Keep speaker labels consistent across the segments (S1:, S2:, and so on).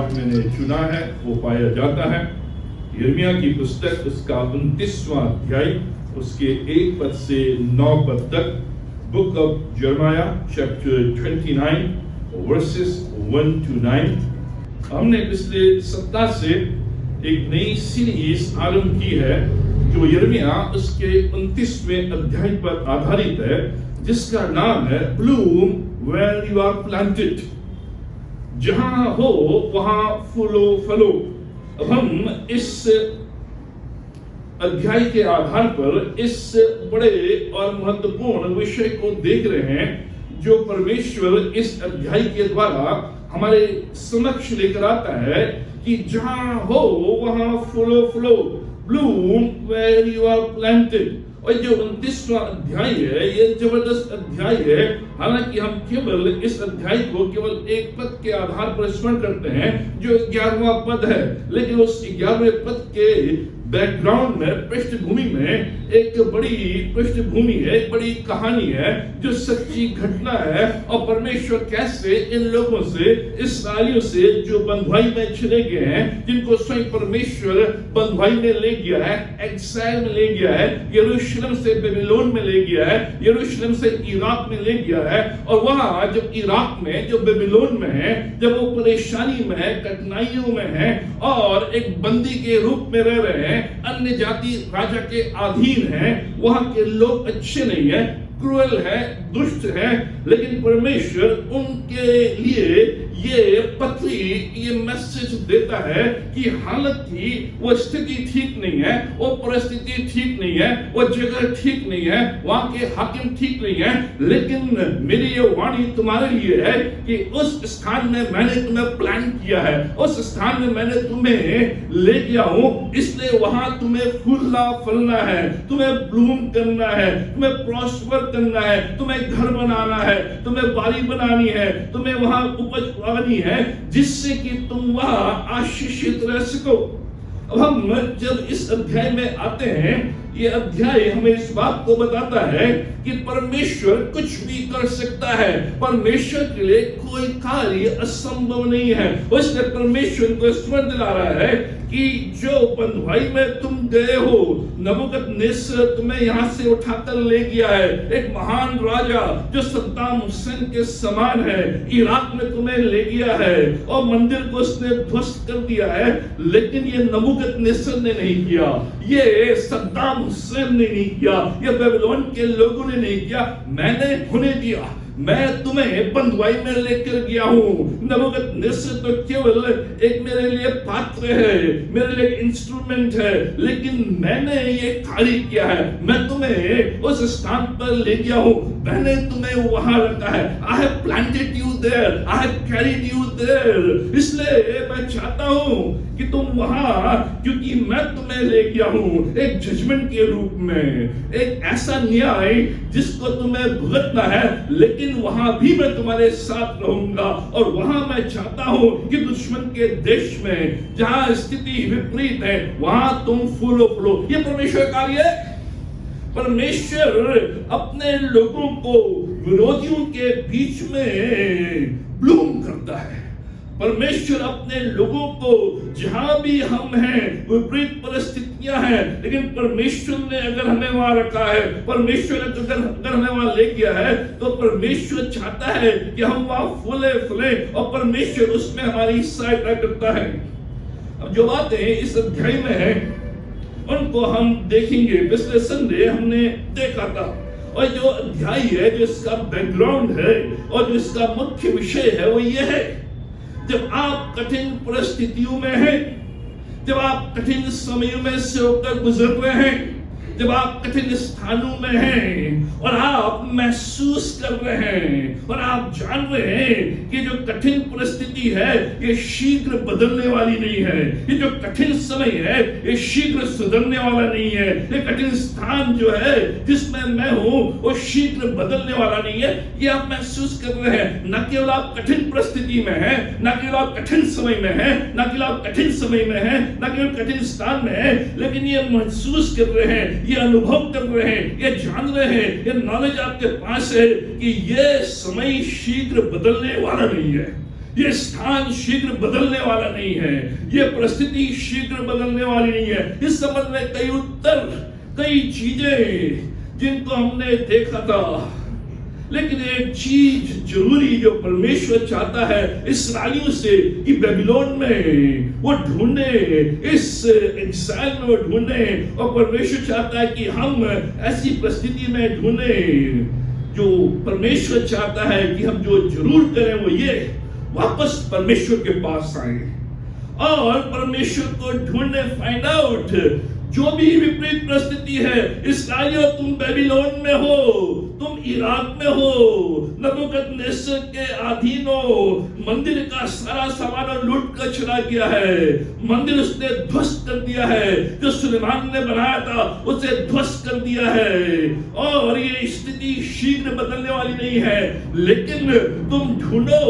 S1: आज मैंने चुना है वो पाया जाता है यिर्मयाह की पुस्तक उसका 29वां अध्याय उसके 1 पद से 9 पद तक। बुक ऑफ यिर्मयाह चैप्टर 29 वर्सेस 1 to 9। हमने पिछले सप्ताह से एक नई सीरीज आरंभ की है जो यिर्मयाह उसके 29वें अध्याय पर आधारित है, जिसका नाम है bloom where you are planted. जहां हो वहां फूलो फलो। अब हम इस अध्याय के आधार पर इस बड़े और महत्वपूर्ण विषय को देख रहे हैं जो परमेश्वर इस अध्याय के द्वारा हमारे समक्ष लेकर आता है कि जहां हो वहां फूलो फलो, bloom where you are planted. और जो 29वां अध्याय है ये जबरदस्त अध्याय है। हालांकि हम केवल इस अध्याय को केवल एक पद के आधार पर स्मरण करते हैं जो 11वां पद है, लेकिन उस 11वें पद के बैकग्राउंड में, पृष्ठभूमि में एक बड़ी पृष्ठभूमि है, एक बड़ी कहानी है जो सच्ची घटना है। और परमेश्वर कैसे इन लोगों से, इस्राएलियों से जो बंधुआई में चले गए हैं, जिनको स्वयं परमेश्वर बंधुआई में ले गया है, एक्साइल में ले गया है, यरूशलेम से बेबीलोन में ले गया है, यरूशलेम से इराक में ले गया है। और वहां जब इराक में, जो बेबीलोन में है, जब वो परेशानी में है, कठिनाइयों में है और एक बंदी के रूप में रह रहे हैं, अन्य जाति राजा के अधीन है, वहां के लोग अच्छे नहीं है, क्रूएल है, दुष्ट है, लेकिन परमेश्वर उनके लिए ये पत्री, ये मैसेज देता है कि हालांकि वो स्थिति ठीक नहीं है, वो परिस्थिति ठीक नहीं है, वो जगह ठीक नहीं है, वहां के हाकिम ठीक नहीं है, लेकिन मेरी ये वाणी तुम्हारे लिए है कि उस स्थान में मैंने तुम्हें प्लान किया है, उस स्थान में मैंने तुम्हें ले गया हूं, इसलिए वहां तुम्हें फूलना फलना है, तुम्हें ब्लूम करना है, तुम्हें प्रॉस्पर करना है, तुम्हें घर बनाना है, तुम्हें बारी बनानी है, तुम्हें वहां उपज उगानी है, जिससे कि तुम वहां आशीषित रह सको। अब हम जब इस अध्याय में आते हैं, ये अध्याय हमें इस बात को बताता है कि परमेश्वर कुछ भी कर सकता है, परमेश्वर के लिए कोई कार्य असंभव नहीं है। उसने परमेश्वर को स्मरण दिला रहा है कि जो बंधुआई में तुम गए हो, नबूकदनेस्सर तुम्हें यहां से उठाकर ले गया है, एक महान राजा जो सद्दाम हुसैन के समान है, इराक में तुम्हें ले गया है और मंदिर को उसने ध्वस्त कर दिया है, लेकिन ये नबूकदनेस्सर ने नहीं किया, ये सद्दाम हुसैन ने नहीं किया, ये बेबीलोन के लोगों ने नहीं किया, मैंने होने दिया। मैं तुम्हें बंधुआई में लेकर गया हूं। नबूकदनेस्सर तो केवल एक मेरे लिए पात्र है, मेरे लिए इंस्ट्रूमेंट है, लेकिन मैंने ये कार्य किया है। मैं तुम्हें उस स्थान पर ले गया हूं, मैंने तुम्हें वहां रखा है। I have planted you there, I have carried you there। इसलिए मैं चाहता हूं कि तुम वहां, क्योंकि मैं तुम्हें ले गया हूं एक जजमेंट के रूप में, एक ऐसा न्याय जिसको तुम्हें भुगतना है, लेकिन वहां भी मैं तुम्हारे साथ रहूंगा। और वहां मैं चाहता हूं कि दुश्मन के देश में जहां स्थिति विपरीत है, वहां तुम फूलो फलो। ये परमेश्वर कार्य है। परमेश्वर अपने लोगों को विरोधियों के बीच में ब्लूम करता है। परमेश्वर अपने लोगों को, जहां भी हम हैं, विपरीत परिस्थितियां हैं, लेकिन परमेश्वर ने अगर हमें वहां रखा है, परमेश्वर अगर हमें वहां ले गया है, तो परमेश्वर चाहता है कि हम वहां फूले फूले और परमेश्वर उसमें हमारी सहायता करता है। अब जो बातें इस अध्याय में है उनको हम देखेंगे। पिछले संडे हमने देखा था, और जो अध्याय है, जो इसका बैकग्राउंड है और जो इसका मुख्य विषय है वो ये है, जब आप कठिन परिस्थितियों में हैं, जब आप कठिन समयों में से होकर गुजर रहे हैं, जब आप कठिन स्थानों में हैं और आप महसूस कर रहे हैं और आप जान रहे हैं कि जो कठिन परिस्थिति है ये शीघ्र बदलने वाली नहीं है, ये जो कठिन समय है ये शीघ्र सुधरने वाला नहीं है, ये कठिन स्थान जो है जिसमें मैं हूं वो शीघ्र बदलने वाला नहीं है, ये आप महसूस कर रहे हैं। न केवल आप कठिन परिस्थिति में हैं, न केवल आप कठिन समय में हैं, न केवल आप कठिन समय में हैं, न केवल कठिन स्थान में हैं, लेकिन ये महसूस कर रहे हैं, ये अनुभव कर रहे हैं, ये जान रहे हैं, ये नॉलेज आपके पास है कि ये समय शीघ्र बदलने वाला नहीं है, ये स्थान शीघ्र बदलने वाला नहीं है, ये परिस्थिति शीघ्र बदलने वाली नहीं है। इस संबंध में कई उत्तर, कई चीजें जिनको हमने देखा था, लेकिन एक चीज जरूरी जो परमेश्वर चाहता है इस्राएलियों से कि बेबीलोन में वो ढूंढे, इस एक्साइल में वो ढूंढे, और परमेश्वर चाहता है कि हम ऐसी परिस्थिति में ढूंढे। जो परमेश्वर चाहता है कि हम जो जरूर करें वो ये, वापस परमेश्वर के पास आए और परमेश्वर को ढूंढने, फाइंड आउट जो भी विपरीत परिस्थिति है। इस्राएलियों, तुम बेबीलोन में हो, तुम इराक में हो, नबूकदनेस्सर के अधीन हो, मंदिर का सारा सामान लूट कर चला गया है, मंदिर उसने ध्वस्त कर दिया है, जो सुलेमान ने बनाया था उसे ध्वस्त कर दिया है, और ये स्थिति शीघ्र बदलने वाली नहीं है। लेकिन तुम ढूंढो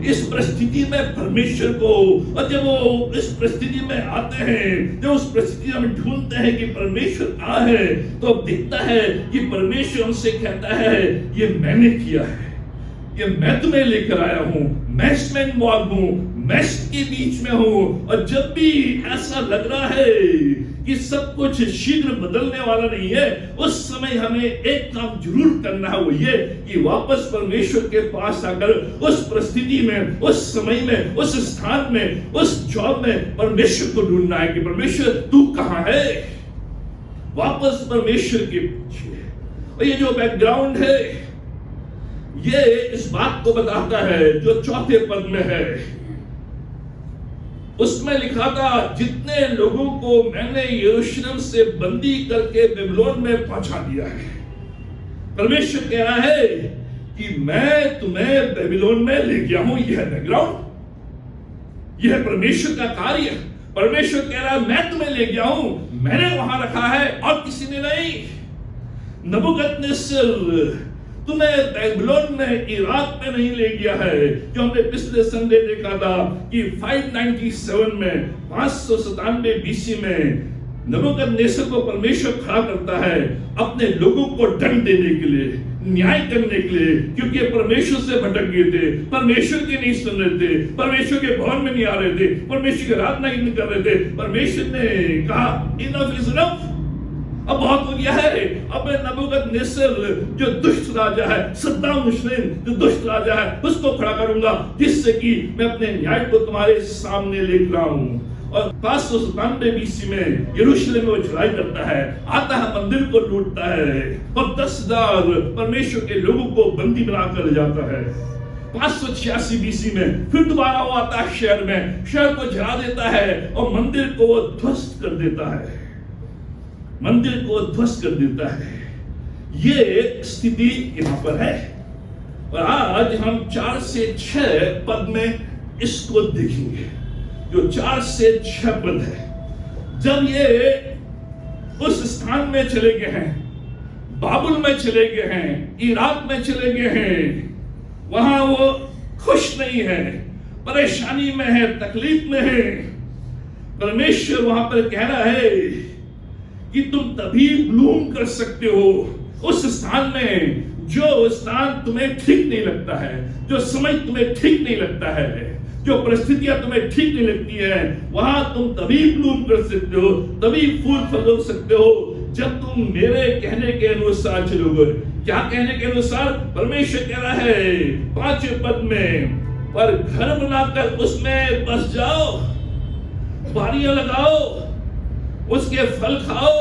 S1: इस परिस्थिति में परमेश्वर को, और जब वो इस परिस्थिति में आते हैं, जब उस परिस्थिति में ढूंढते हैं कि परमेश्वर आ है, तो अब दिखता है कि परमेश्वर हमसे कहता है ये मैंने किया है, ये मैं तुम्हें लेकर आया हूं, मैं इसमें इन्वॉल्व हूं, मैं इसके बीच में हूं। और जब भी ऐसा लग रहा है कि सब कुछ शीघ्र बदलने वाला नहीं है, उस समय हमें एक काम जरूर करना है, वो ये कि वापस परमेश्वर के पास आकर उस परिस्थिति में, उस समय में, उस स्थान में, उस जॉब में परमेश्वर को ढूंढना है कि परमेश्वर तू कहां है। वापस परमेश्वर के पीछे। और ये जो बैकग्राउंड है ये इस बात को बताता है जो चौथे पद में है, उसमें लिखा था जितने लोगों को मैंने यरूशलेम से बंदी करके बेबीलोन में पहुंचा दिया है। परमेश्वर कह रहा है कि मैं तुम्हें बेबीलोन में ले गया हूं। यह है बैकग्राउंड, यह है परमेश्वर का कार्य। परमेश्वर कह रहा है मैं तुम्हें ले गया हूं, मैंने वहां रखा है और किसी ने नहीं। नबूकदनेस्सर तुम्हें बेबीलोन में, इराक में नहीं ले गया है। जो हमने पिछले संडे देखा था कि 597 में, 597 बीसी में नबूकदनेस्सर को परमेश्वर खड़ा करता है अपने लोगों को दंड देने के लिए, न्याय करने के लिए, क्योंकि परमेश्वर से भटक गए थे, परमेश्वर की नहीं सुन रहे थे, परमेश्वर के भवन में नहीं आ रहे थे, परमेश्वर की आराधना नहीं कर रहे थे। परमेश्वर ने कहा इनफ इज इनफ, अब बहुत हो गया है। अब नबूकदनेस्सर जो दुष्ट राजा है, सद्दाम हुसैन जो दुष्ट राजा है, उसको खड़ा करूंगा जिससे कि मैं अपने न्याय को तुम्हारे सामने लेकर आऊं। और 597 बीसी में यरूशलेम में वो चढ़ाई करता है, आता है, मंदिर को लूटता है और 10,000 परमेश्वर के लोगों को बंदी बनाकर ले जाता है। 586 बीसी में फिर दोबारा वो आता है शहर में, शहर को जला देता है और मंदिर को वो ध्वस्त कर देता है, मंदिर को ध्वस्त कर देता है। ये स्थिति यहां पर है। और आज हम 4 से 6 पद में इसको देखेंगे, जो 4 से 6 पद है। जब ये उस स्थान में चले गए हैं, बाबुल में चले गए हैं, इराक में चले गए हैं, वहां वो खुश नहीं है, परेशानी में है, तकलीफ में है। परमेश्वर वहां पर कह रहा है कि तुम तभी ब्लूम कर सकते हो उस स्थान में जो स्थान तुम्हें ठीक नहीं लगता है, जो समय तुम्हें ठीक नहीं लगता है, जो परिस्थितियां तुम्हें ठीक नहीं लगती है, वहां तुम तभी ब्लूम कर सकते हो, तभी फूल फल सकते हो जब तुम मेरे कहने के अनुसार चलोगे। क्या कहने के अनुसार? परमेश्वर कह रहा है 5वें पद में, पर घर बनाकर उसमें बस जाओ, बारियां लगाओ, उसके फल खाओ।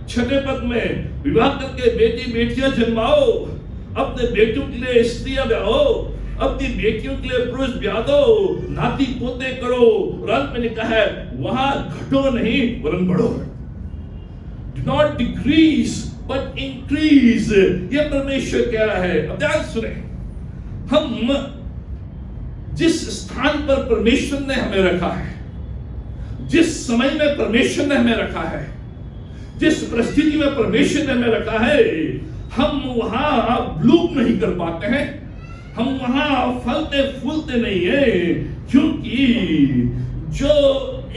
S1: 6वें पद में, विवाह करके बेटी बेटियां जन्माओ, अपने बेटों के लिए स्त्रियां ब्याहो, अपनी बेटियों के लिए पुरुष ब्याह दो, नाती पोते करो। और अंत में लिखा है वहां घटो नहीं वरन बढ़ो। Do not decrease but increase। ये परमेश्वर कह रहा है। अब ध्यान सुने, हम जिस स्थान पर परमेश्वर ने हमें रखा है, जिस समय में परमेश्वर ने हमें रखा है, जिस परिस्थिति में परमेश्वर ने हमें रखा है, हम वहां ब्लूम नहीं कर पाते हैं, हम वहां फलते फूलते नहीं है, क्योंकि जो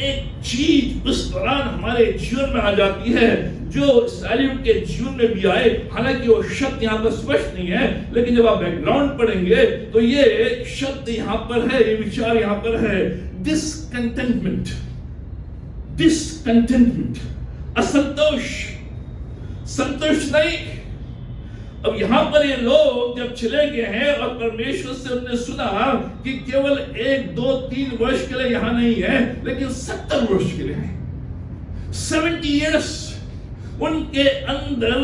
S1: एक चीज उस दौरान हमारे जीवन में आ जाती है जो इस्राएलियों के जीवन में भी आए। हालांकि वो शब्द यहाँ पर स्पष्ट नहीं है, लेकिन जब आप बैकग्राउंड पढ़ेंगे तो ये शब्द यहाँ पर है, ये विचार यहाँ पर है, डिसकंटेंटमेंट, डिसकंटेंटमेंट, असंतोष, संतुष्ट नहीं। अब यहां पर ये लोग जब चले गए हैं और परमेश्वर से उन्होंने सुना कि केवल 1, 2, 3 वर्ष के लिए यहां नहीं है, लेकिन 70 वर्ष के लिए है, 70 years, उनके अंदर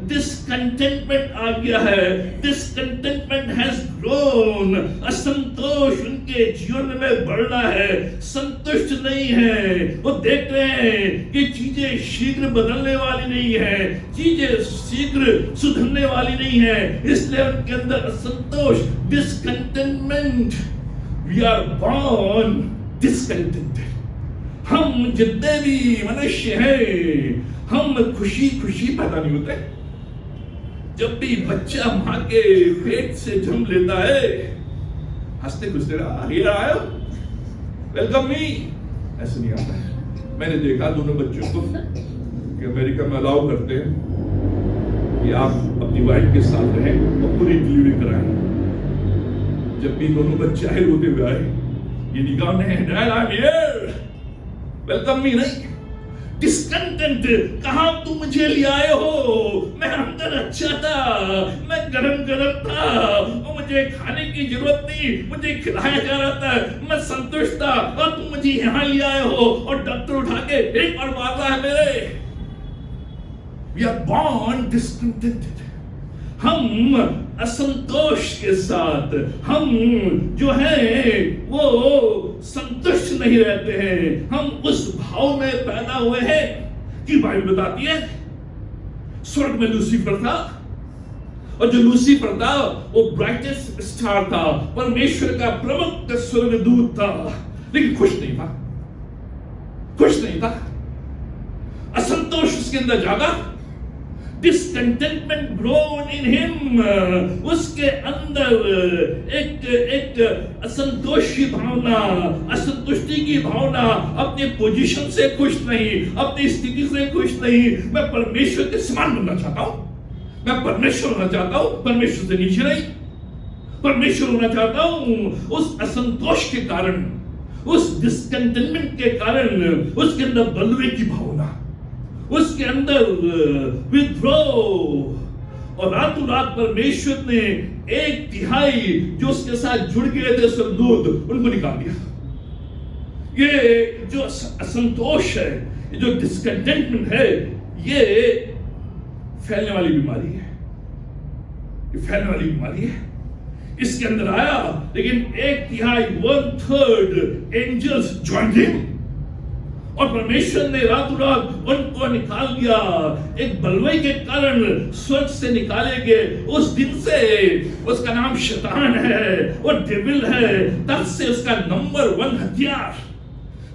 S1: डिसकंटेंटमेंट आ गया है, डिसकंटेंटमेंट हैज ग्रोन, असंतोष उनके जीवन में बढ़ रहा है, संतुष्ट नहीं है। वो देख रहे हैं कि चीजें शीघ्र बदलने वाली नहीं है, चीजें शीघ्र सुधरने वाली नहीं है, इसलिए उनके अंदर असंतोष, discontentment. We are born discontented. हम जितने भी मनुष्य हैं, हम खुशी खुशी पैदा नहीं होते। जब भी बच्चा मां के पेट से जन्म लेता है, हंसते खुशते आयो वेलकम मी, ऐसे नहीं आता है। मैंने देखा दोनों बच्चों को कि अमेरिका में अलाउ करते हैं कि आप अपनी वाइफ के साथ रहें और पूरी डिलीवरी कराएं। जब भी दोनों बच्चे आए रोते हुए आए, ये निकाह नहीं, dad I am here, welcome me नहीं, डिसकंटेंट। कहां तुम मुझे ले आए हो? मैं अंदर अच्छा था, मैं गरम गरम था और मुझे खाने की जरूरत नहीं, मुझे खिलाया जा रहा था, मैं संतुष्ट था, और तुम मुझे यहां ले आए हो और डॉक्टर उठा के एक बार मार रहा है मेरे। We are born discontented। हम असंतोष के साथ, हम जो है वो संतुष्ट नहीं रहते हैं। हम उस भाव में पैदा हुए हैं कि बाइबल बताती है स्वर्ग में लूसीफर था, और जो लूसीफर था वो ब्राइटेस्ट स्टार था, परमेश्वर का प्रमुख स्वर्गदूत था, लेकिन खुश नहीं था, खुश नहीं था। असंतोष उसके अंदर जागा, discontentment grown in him। उसके अंदर एक असंतोष की भावना, असंतुष्टि की भावना, अपने पोजीशन से खुश नहीं, अपनी स्थिति से खुश नहीं। मैं परमेश्वर के समान बनना चाहता हूं, मैं परमेश्वर होना चाहता हूं, परमेश्वर से नीचे नहीं, परमेश्वर होना चाहता हूं। उस असंतोष के कारण, उस डिसकंटेनमेंट के कारण उसके अंदर बलवे की भावना, उसके अंदर विद्रोह, और रातों रात परमेश्वर ने 1/3 जो उसके साथ जुड़ गए थे स्वर्गदूत, उनको निकाल दिया। ये जो असंतोष है, ये जो डिसकंटेंटमेंट है, ये फैलने वाली बीमारी है, ये फैलने वाली बीमारी है। इसके अंदर आया, लेकिन 1/3 1/3 एंजल्स ज्वाइंड हिम, और परमेश्वर ने रातों रात उनको निकाल दिया। एक बलवे के कारण स्वर्ग से निकाले गए। उस दिन से उसका नाम शैतान है, वो डेविल है। तब से उसका नंबर 1 हथियार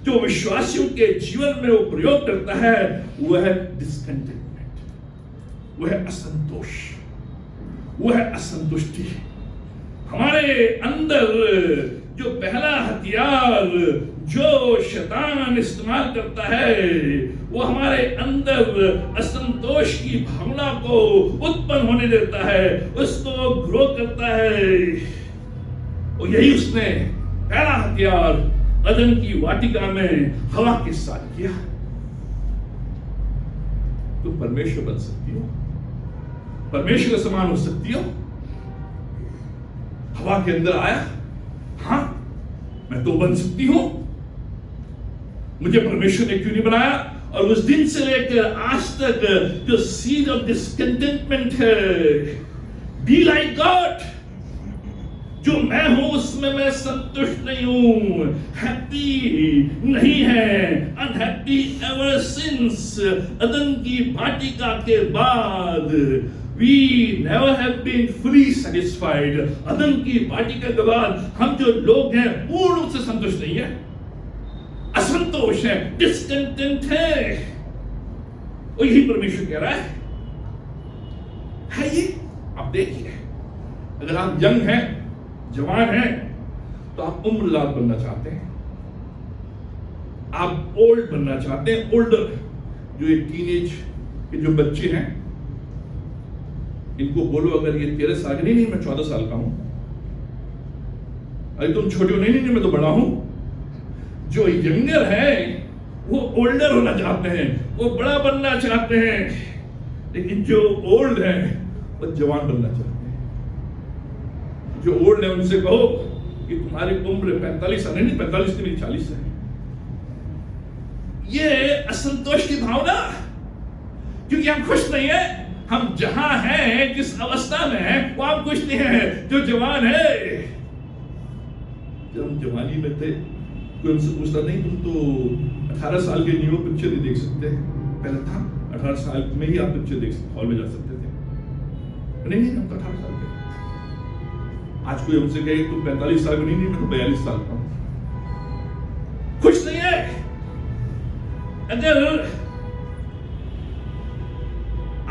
S1: जो विश्वासियों के जीवन में वो प्रयोग करता है, वह है डिसकंटेंटमेंट, वह है असंतोष, वह है असंतुष्टि। हमारे अंदर जो पहला हथियार जो शैतान इस्तेमाल करता है, वो हमारे अंदर असंतोष की भावना को उत्पन्न होने देता है, उसको ग्रो करता है। और यही उसने पहला हथियार अदन की वाटिका में हवा के साथ किया। तुम परमेश्वर बन सकती हो, परमेश्वर के समान हो सकती हो। हवा के अंदर आया, हाँ मैं तो बन सकती हूं, मुझे परमेश्वर ने क्यों नहीं बनाया? और उस दिन से लेकर आज तक जो सीड ऑफ डिसकंटेंटमेंट है, बी लाइक गॉड, जो मैं हूं उसमें मैं संतुष्ट नहीं हूं, हैप्पी नहीं है, अनहैप्पी एवर सिंस अदन की वाटिका के बाद। We never have been fully satisfied। अदन की वाटिका के बाद हम जो लोग हैं पूर्ण रूप से संतुष्ट नहीं है, असंतोष है, डिसकंटेंट है। और यही परमेश्वर कह रहा है ये। आप देखिए, अगर आप यंग हैं, जवान हैं, तो आप उम्रलाद बनना चाहते हैं, आप ओल्ड बनना चाहते हैं, ओल्डर, जो ये टीनेज के जो बच्चे हैं, इनको बोलो अगर ये 13 साल के, नहीं मैं 14 साल का हूं, अरे तुम छोटे हो, नहीं मैं तो बड़ा हूं। जो यंगर है वो ओल्डर होना चाहते हैं, वो बड़ा बनना चाहते हैं, लेकिन जो ओल्ड है वो जवान बनना चाहते हैं। जो ओल्ड है उनसे कहो कि तुम्हारी उम्र 45 साल, नहीं 45 नहीं 40 है। ये असंतोष की भावना, क्योंकि हम खुश नहीं है। हम जहां हैं, जिस अवस्था में है, वो हम खुश नहीं है। जो जवान है, जब हम जवानी में थे, कोई हमसे पूछता नहीं तुम तो 18 साल के न्यू पिक्चर नहीं देख सकते। पहले था 18 साल में ही आप पिक्चर देख सकते, हॉल में जा सकते थे। नहीं हम तो 18 साल के। आज कोई हमसे कहे तुम 45 साल में, नहीं मैं तो 42 साल का हूं। खुश नहीं है। अगर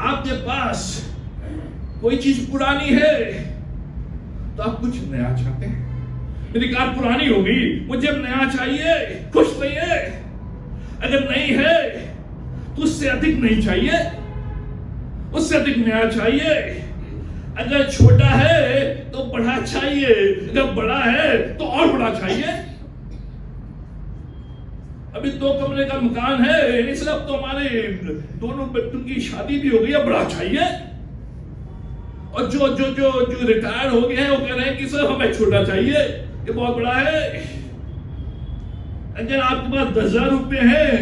S1: आपके पास कोई चीज पुरानी है तो आप कुछ नया चाहते हैं। मेरी कार पुरानी होगी, मुझे नया चाहिए, खुश नहीं है। अगर नहीं है तो उससे अधिक नहीं चाहिए, उससे अधिक नया चाहिए। अगर छोटा है तो बड़ा चाहिए, अगर बड़ा है तो और बड़ा चाहिए। अभी 2 कमरे का मकान है, इसलिए अब तो हमारे दोनों बच्चों की शादी भी हो गई, अब बड़ा चाहिए। और जो जो जो जो रिटायर हो गए हैं वो कह रहे हैं कि सर हमें छोटा चाहिए, ये बहुत बड़ा है। अगर आपके पास 10,000 रुपए हैं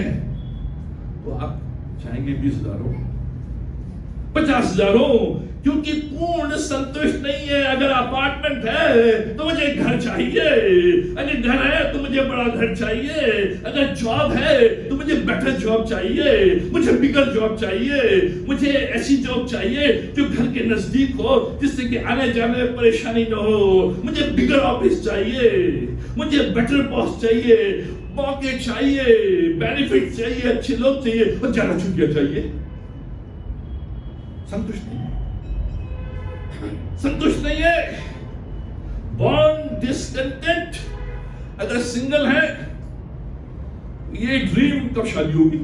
S1: तो आप चाहेंगे 20,000 हो, 50,000 हो, क्योंकि पूर्ण संतुष्ट नहीं है। अगर अपार्टमेंट है तो मुझे घर चाहिए, अगर घर है तो मुझे बड़ा घर चाहिए, अगर जॉब है तो मुझे बेटर जॉब चाहिए, मुझे बिगर जॉब चाहिए, मुझे ऐसी जॉब चाहिए जो घर के नजदीक हो, जिससे कि आने जाने में परेशानी न हो, मुझे बिगर ऑफिस चाहिए, मुझे बेटर बॉस चाहिए, मौके चाहिए, बेनिफिट चाहिए, अच्छे लोग चाहिए और ज्यादा छुट्टियां चाहिए। संतुष्ट नहीं है, संतुष्ट नहीं है। Born discontent. अगर सिंगल है, ये ड्रीम कब शादी होगी।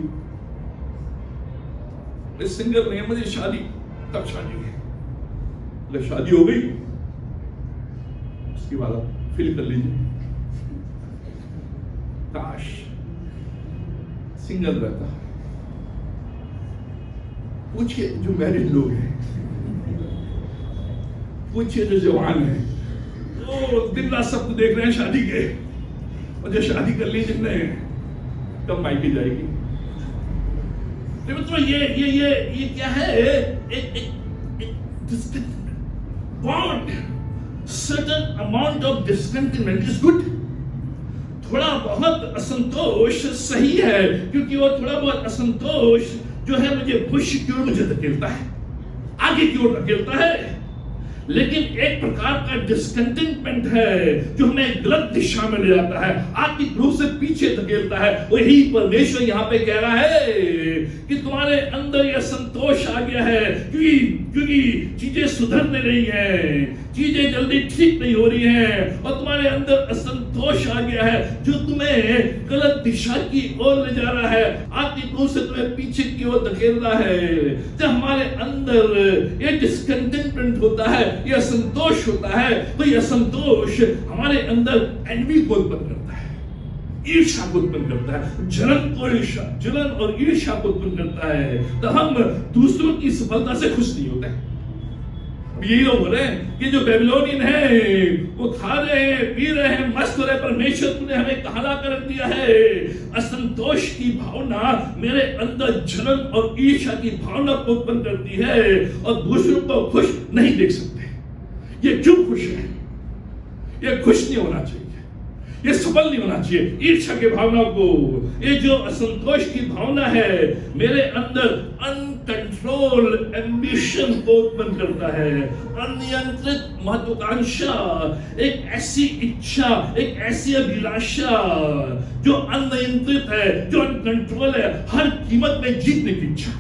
S1: मैं सिंगल नहीं है, मुझे शादी तब शादी है। अगर शादी हो गई उसके बाद आप फील कर लीजिए काश सिंगल रहता। पूछिए जो मैरिड लोग हैं, पूछिए जो जवान है, वो दिन रात सबको देख रहे हैं शादी के, और जो शादी कर ली जिनने कब मायके जाएगी। तो ये क्या है, एक bond, certain amount of discontentment is good। थोड़ा बहुत असंतोष सही है, क्योंकि वो थोड़ा बहुत असंतोष जो है मुझे पुश की ओर मुझे धकेलता है, आगे की ओर धकेलता है। लेकिन एक प्रकार का डिस्कंटेंटमेंट है जो हमें गलत दिशा में ले जाता है, आर्थिक रूप से पीछे धकेलता है। वही परमेश्वर यहाँ पे कह रहा है कि तुम्हारे अंदर यह संतोष आ गया है, क्योंकि चीजें सुधर नहीं रही हैं, चीजें जल्दी ठीक नहीं हो रही हैं, और तुम्हारे अंदर असंतोष आ गया है जो तुम्हें गलत दिशा की ओर ले जा रहा है, आर्थिक रूप से तुम्हें पीछे की ओर धकेल रहा है। जब हमारे अंदर ये डिस्कंटेंटमेंट होता है, यह असंतोष होता है, तो यह असंतोष हमारे अंदर एनवी को उत्पन्न करता है, ईर्ष्या को उत्पन्न करता है, जलन और ईर्ष्या को उत्पन्न करता है। तो हम दूसरों की सफलता से खुश नहीं होते। यही लोग हो रहे हैं कि जो बेबीलोनियन है वो खा रहे हैं, पी रहे हैं, मस्त हो रहे हैं। परमेश्वर तूने हमें कहाँ ला कर रख दिया है। असंतोष की भावना मेरे अंदर जलन और ईर्ष्या की भावना को उत्पन्न करती है, और दूसरों को खुश नहीं देख सकते। ये क्यों खुश है? ये खुश नहीं होना चाहिए, ये सफल नहीं होना चाहिए। ईर्ष्या की भावना को, ये जो असंतोष की भावना है मेरे अंदर अनकंट्रोल एम्बिशन को उत्पन्न करता है, अनियंत्रित महत्वाकांक्षा, एक ऐसी इच्छा, एक ऐसी अभिलाषा जो अनियंत्रित है, जो अनकंट्रोल है, हर कीमत में जीतने की इच्छा,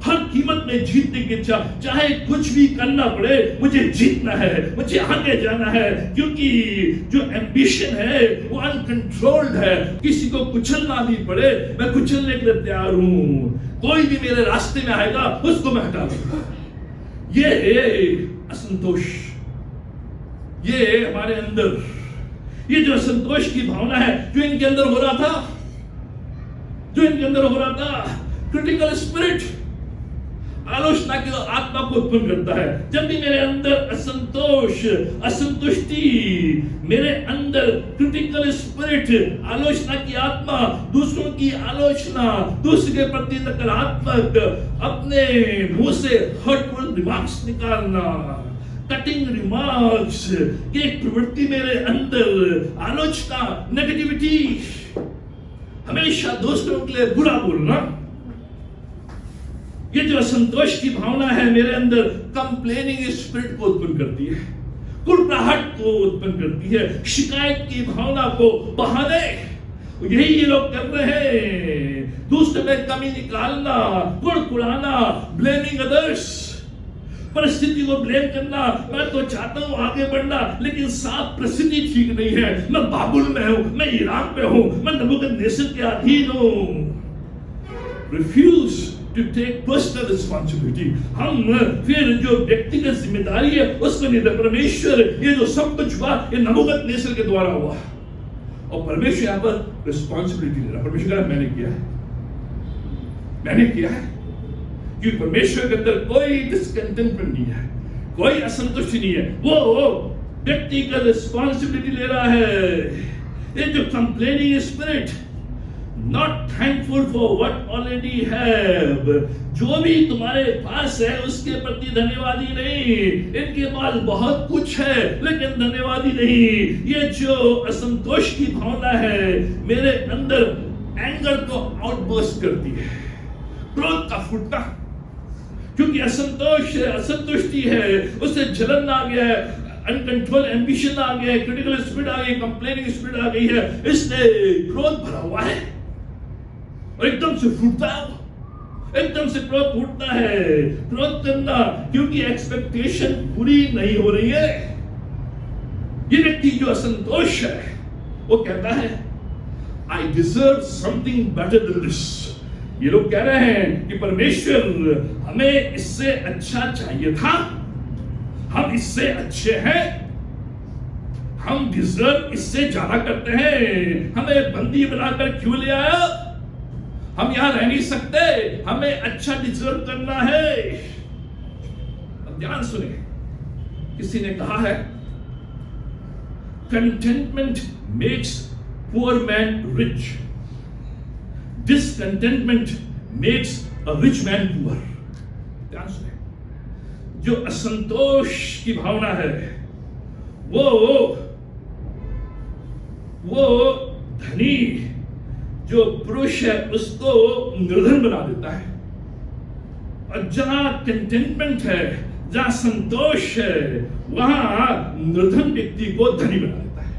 S1: हर कीमत में जीतने की इच्छा, चाहे कुछ भी करना पड़े मुझे जीतना है, मुझे आगे जाना है, क्योंकि जो एम्बिशन है वो अनकंट्रोल्ड है। किसी को कुचलना भी पड़े मैं कुचलने के लिए तैयार हूं, कोई भी मेरे रास्ते में आएगा उसको मैं हटा दूंगा। ये है असंतोष, ये है हमारे अंदर, ये जो असंतोष की भावना है जो इनके अंदर हो रहा था, क्रिटिकल स्पिरिट आलोचना की आत्मा को उत्पन्न करता है। जब भी मेरे अंदर असंतोष, असंतुष्टि, मेरे अंदर क्रिटिकल स्पिरिट, आलोचना की आत्मा, दूसरों की आलोचना, दूसरे के प्रति नकारात्मक, अपने मुंह से हर्टफुल रिमार्क्स निकालना, कटिंग रिमार्क्स की एक प्रवृत्ति मेरे अंदर, आलोचना, नेगेटिविटी, हमेशा दूसरों के लिए बुरा बोलना, ये जो असंतोष की भावना है मेरे अंदर कंप्लेनिंग स्पिरिट को उत्पन्न करती है, कुड़कुड़ाहट को उत्पन्न करती है, शिकायत की भावना को बहाने, यही ये लोग कर रहे हैं, दूसरे में कमी निकालना, कुड़कुड़ाना, ब्लेमिंग अदर्स, परिस्थिति को ब्लेम करना। मैं तो चाहता हूं आगे बढ़ना, लेकिन साफ परिस्थिति ठीक नहीं है, मैं बाबुल में हूं, मैं इराक में हूं, मैं नबूकदनेस्सर के अधीन हूं। Refuse to take personal responsibility, हम फिर जो व्यक्तिगत जिम्मेदारी है उसको नहीं दे। परमेश्वर, ये जो सब कुछ हुआ ये नबूकदनेस्सर के द्वारा हुआ, और परमेश्वर यहाँ पर रिस्पॉन्सिबिलिटी ले रहा। परमेश्वर कह मैंने किया है, क्योंकि परमेश्वर के अंदर कोई डिस्कंटेंटमेंट नहीं है, कोई असंतुष्टि नहीं है, वो व्यक्तिगत रिस्पॉन्सिबिलिटी ले रहा है। ये जो complaining spirit, not thankful for what already have, जो भी तुम्हारे पास है उसके प्रति धन्यवादी नहीं। इनके पास बहुत कुछ है लेकिन धन्यवादी नहीं। ये जो असंतोष की भावना है मेरे अंदर, एंगर को आउटबर्स्ट करती है, क्रोध का फूटना, क्योंकि असंतोष है, असंतुष्टि है, उससे जलन आ गया है, अनकंट्रोल एम्बिशन आ गया है, क्रिटिकल स्पिरिट आ गई, कंप्लेनिंग स्पिरिट आ गई है, इसने क्रोध भरा हुआ है और एकदम से फूटता है, एकदम से क्रोध फूटता है। क्रोध करना क्योंकि एक्सपेक्टेशन पूरी नहीं हो रही है। ये व्यक्ति जो असंतोष है वो कहता है I deserve something better than this. ये लोग कह रहे हैं कि परमेश्वर हमें इससे अच्छा चाहिए था, हम इससे अच्छे हैं, हम डिजर्व इससे ज्यादा करते हैं, हमें बंदी बनाकर क्यों ले आया, हम यहां रह नहीं सकते, हमें अच्छा डिजर्व करना है। अब ध्यान सुने, किसी ने कहा है contentment makes poor man rich, discontentment makes a rich man poor। ध्यान सुने, जो असंतोष की भावना है वो धनी जो पुरुष है उसको निर्धन बना देता है, और जहां कंटेंटमेंट है, जहां संतोष है, वहां निर्धन व्यक्ति को धनी बना देता है।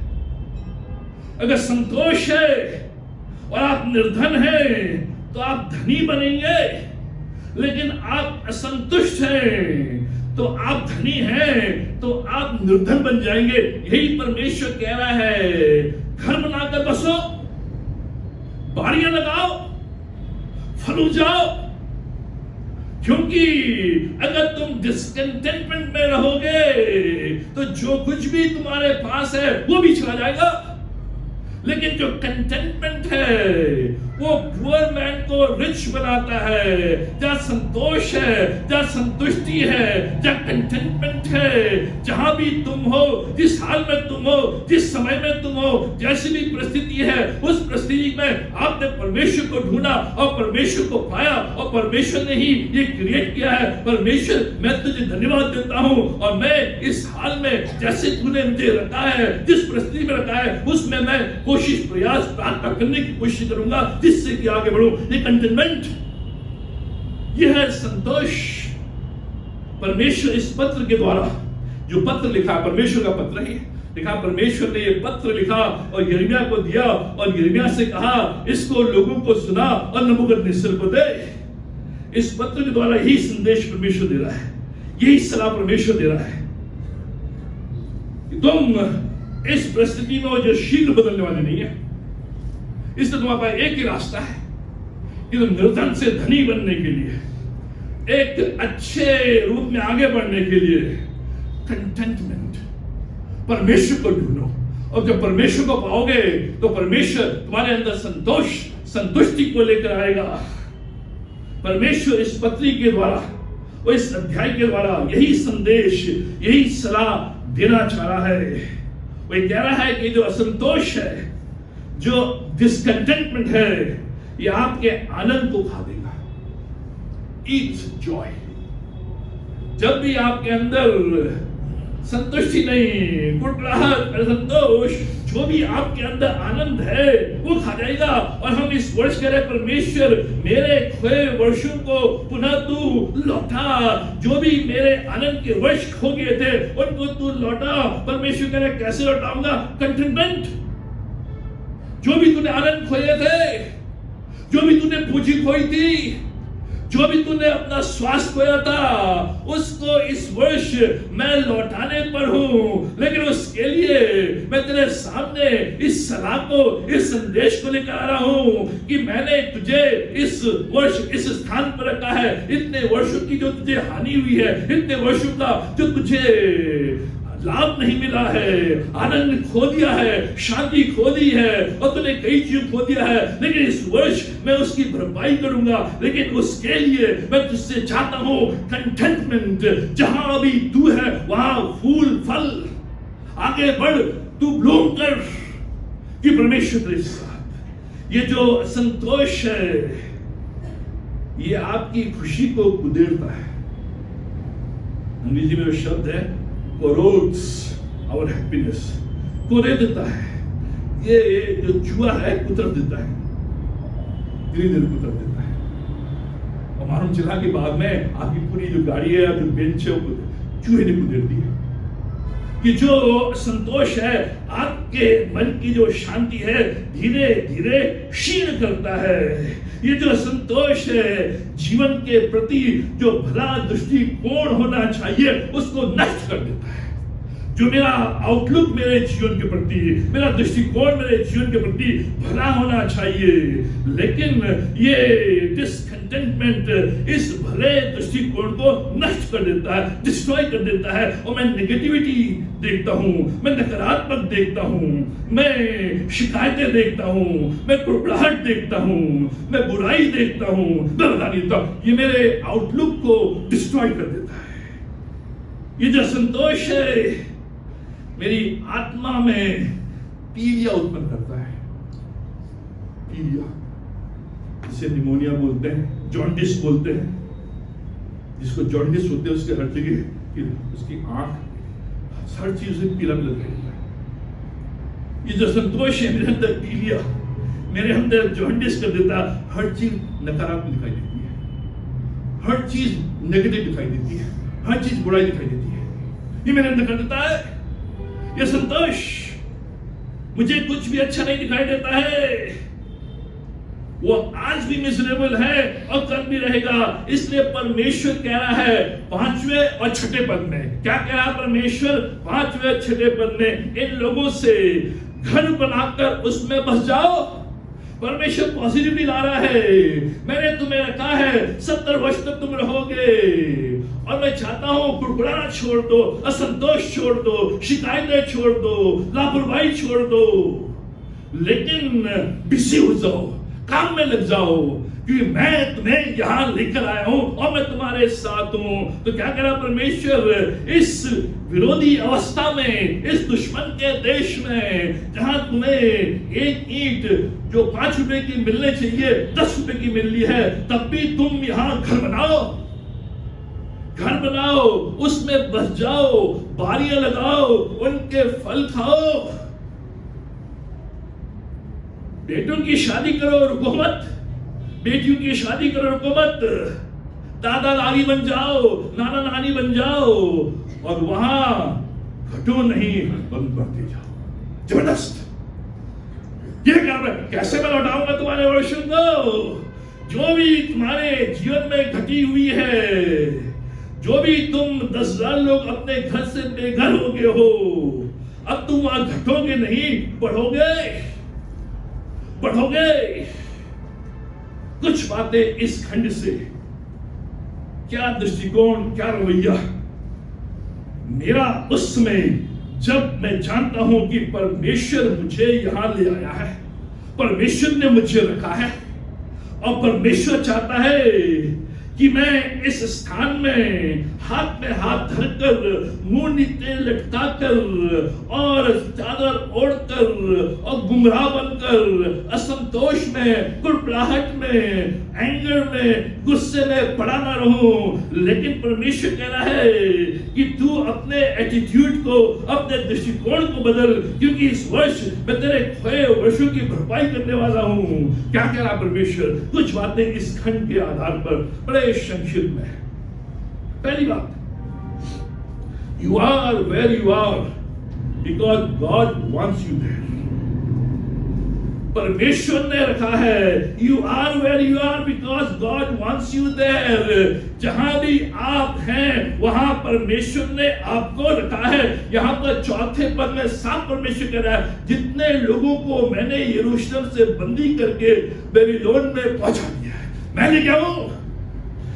S1: अगर संतोष है और आप निर्धन हैं तो आप धनी बनेंगे, लेकिन आप असंतुष्ट हैं तो आप धनी हैं तो आप निर्धन बन जाएंगे। यही परमेश्वर कह रहा है, घर बनाकर बसो, बाड़ियां लगाओ, फल जाओ, क्योंकि अगर तुम डिस्कंटेंटमेंट में रहोगे तो जो कुछ भी तुम्हारे पास है वो भी चला जाएगा। लेकिन जो कंटेंटमेंट है वो पुअर मैन को रिच बनाता है। जहां संतोष है, जहां संतुष्टि है, जहां कंटेंटमेंट है, जहां भी तुम हो, जिस हाल में तुम हो, जिस समय में तुम हो, जैसी भी परिस्थिति है, उस परिस्थिति में आपने परमेश्वर को ढूंढा और परमेश्वर को पाया, और परमेश्वर ने ही ये क्रिएट किया है। परमेश्वर, मैं तुझे धन्यवाद देता हूं, और मैं इस हाल में जैसे तूने मुझे रखा है, जिस परिस्थिति में रखा है, उसमें मैं कोशिश, प्रयास, प्रार्थना करने की कोशिश करूंगा जिससे कि आगे बढ़ूं। ये कंटेनमेंट, यह है संतोष। परमेश्वर इस पत्र के द्वारा, जो पत्र लिखा, परमेश्वर का पत्र ही लिखा, परमेश्वर ने ये पत्र लिखा और यिर्मयाह को दिया, और यिर्मयाह से कहा इसको लोगों को सुना और नबूकदनेस्सर को दे। इस पत्र के द्वारा यही संदेश परमेश्वर दे रहा है, यही सलाह परमेश्वर दे रहा है कि तुम इस परिस्थिति में हो जो शीघ्र बदलने वाली नहीं है। इसलिए तुम्हारे पास एक ही रास्ता है कि तुम निर्धन से धनी बनने के लिए, एक अच्छे रूप में आगे बढ़ने के लिए कंटेंटमेंट, परमेश्वर को ढूंढो। और जब परमेश्वर को पाओगे तो परमेश्वर तुम्हारे अंदर संतुष्टि को लेकर आएगा। परमेश्वर इस पत्री के द्वारा और इस अध्याय के द्वारा यही संदेश, यही सलाह देना चाह रहा है। वो कह रहा है कि जो असंतोष है, जो डिसकंटेंटमेंट है, ये आपके आनंद को खा देगा। ईट जॉय। जब भी आपके अंदर संतुष्टि नहीं, कुटराहट, असंतोष, जो भी आपके अंदर आनंद है वो खा जाएगा। और हम इस वर्ष कह रहे, परमेश्वर मेरे खोए वर्षों को पुनः तू लौटा। जो भी मेरे आनंद के वर्ष खो गए थे उनको तू लौटा। परमेश्वर कह रहे, कैसे लौटाऊंगा? कंटेंटमेंट। जो भी तूने आनंद खोए थे, जो भी तूने पूंजी खोई थी, जो भी तूने अपना स्वास्थ्य खोया था, उसको इस वर्ष मैं लौटाने पर हूं। लेकिन उसके लिए मैं तेरे सामने इस सलाह को, इस संदेश को लेकर आ रहा हूं कि मैंने तुझे इस वर्ष इस स्थान पर रखा है। इतने वर्षों की जो तुझे हानि हुई है, इतने वर्षों का जो तुझे लाभ नहीं मिला है, आनंद खो दिया है, शांति खो दी है, और तूने कई चीज खो दिया है, लेकिन इस वर्ष मैं उसकी भरपाई करूंगा। लेकिन उसके लिए मैं तुझसे चाहता हूं कंटेंटमेंट। जहां अभी तू है वहां फूल फल, आगे बढ़, तू ब्लूम कर कि परमेश्वर तेरे साथ। ये जो संतोष है, ये आपकी खुशी को कुदेरता है। अंग्रेजी में वो शब्द है corrodes our happiness, कुरेद देता है। ये जो चूहा है कुतर देता है, धीरे धीरे कुतर देता है। और मालूम चला कि बाद में आपकी पूरी जो गाड़ी है, जो बेंच है, वो चूहे ने कुतर दी है। कि जो संतोष है, आपके मन की जो शांति है, धीरे धीरे क्षीण करता है। ये जो संतोष है, जीवन के प्रति जो भला दृष्टिकोण होना चाहिए उसको नष्ट कर देता है। जो मेरा आउटलुक मेरे जीवन के प्रति, मेरा दृष्टिकोण मेरे जीवन के प्रति भला होना चाहिए, लेकिन ये डिसकंटेंटमेंट इस भले दृष्टिकोण को नष्ट कर देता है, डिस्ट्रॉय कर देता है। और मैं नेगेटिविटी देखता हूं, मैं नकारात्मक देखता हूं, मैं शिकायतें देखता हूं, मैं कुड़कुड़ाहट देखता हूं, मैं बुराई देखता हूं, मैं बता नहीं देता। ये मेरे आउटलुक को डिस्ट्रॉय कर देता है। ये जो संतोष है मेरी आत्मा में पीलिया उत्पन्न करता है। पीलिया, जिसे निमोनिया बोलते हैं, जॉन्डिस बोलते हैं। जिसको जॉन्डिस होते हैं उसके हर जगह, उसकी आंख, हर चीज से पीला पीला रहता है। ये जो संतोष है मेरे अंदर पीलिया, मेरे अंदर जॉन्डिस कर देता है। हर चीज नकारात्मक दिखाई देती है, हर चीज नेगेटिव दिखाई देती है, हर चीज बुराई दिखाई देती है। ये मेरे अंदर कर देता है। ये संतोष, मुझे कुछ भी अच्छा नहीं दिखाई देता है। वो आज भी मिजरेबल है और कल भी रहेगा। इसलिए परमेश्वर कह रहा है 5वें और 6ठे पद में, क्या कह रहा है परमेश्वर 5वें और 6ठे पद में, इन लोगों से घर बनाकर उसमें बस जाओ। परमेश्वर पॉजिटिवली ला रहा है, मैंने तुम्हें रखा है, 70 वर्ष तक तुम रहोगे, और मैं चाहता हूं कुड़कुड़ाना छोड़ दो, असंतोष छोड़ दो, शिकायतें छोड़ दो, लापरवाही छोड़ दो, लेकिन बिजी हो जाओ, काम में लग जाओ, क्योंकि मैं तुम्हें यहां लेकर आया हूं और मैं तुम्हारे साथ हूं। तो क्या कह रहा परमेश्वर, इस विरोधी अवस्था में, इस दुश्मन के देश में, जहां तुम्हें एक ईंट जो 5 रुपए की मिलने चाहिए 10 रुपए की मिल रही है, तब भी तुम यहां घर बनाओ, घर बनाओ, उसमें बस जाओ, बारियां लगाओ, उनके फल खाओ, बेटों की शादी करो, रुको मत, बेटियों की शादी करो, रुको मत, दादा दादी बन जाओ, नाना नानी बन जाओ, और वहां घटो नहीं, बंद बढ़ते जाओ। जबरदस्त। ये क्या, कैसे मैं लौटाऊंगा तुम्हारे वर्षों को? जो भी तुम्हारे जीवन में घटी हुई है, जो भी तुम 10,000 लोग अपने घर से बेघर हो गए हो, अब तुम वहां घटोगे नहीं, बढ़ोगे। कुछ बातें इस खंड से, क्या दृष्टिकोण, क्या रवैया मेरा उस समय, जब मैं जानता हूं कि परमेश्वर मुझे यहां ले आया है, परमेश्वर ने मुझे रखा है और परमेश्वर चाहता है कि मैं इस स्थान में हाथ धरकर, मुंह नीचे लटकाकर और चादर ओढ़कर और गुमराह बनकर, असंतोष में, कुड़कुड़ाहट में, एंगर में, गुस्से में पड़ा ना रहूं। लेकिन परमेश्वर कह रहा है कि तू अपने एटीट्यूड को, अपने दृष्टिकोण को बदल, क्योंकि इस वर्ष मैं तेरे खोए वर्षों की भरपाई करने वाला हूं। क्या कह रहा परमेश्वर? कुछ बातें इस खंड के आधार पर बड़े संक्षिप्त में। पहली बात, you are where you are because God wants you there. परमेश्वर ने रखा है, you are where you are because God wants you there. जहां भी आप हैं वहां परमेश्वर ने आपको रखा है। यहां पर चौथे पद में साफ परमेश्वर कह रहा है, जितने लोगों को मैंने यरूशलेम से बंदी करके बेबीलोन में पहुंचा दिया है, मैं ले गया हूं,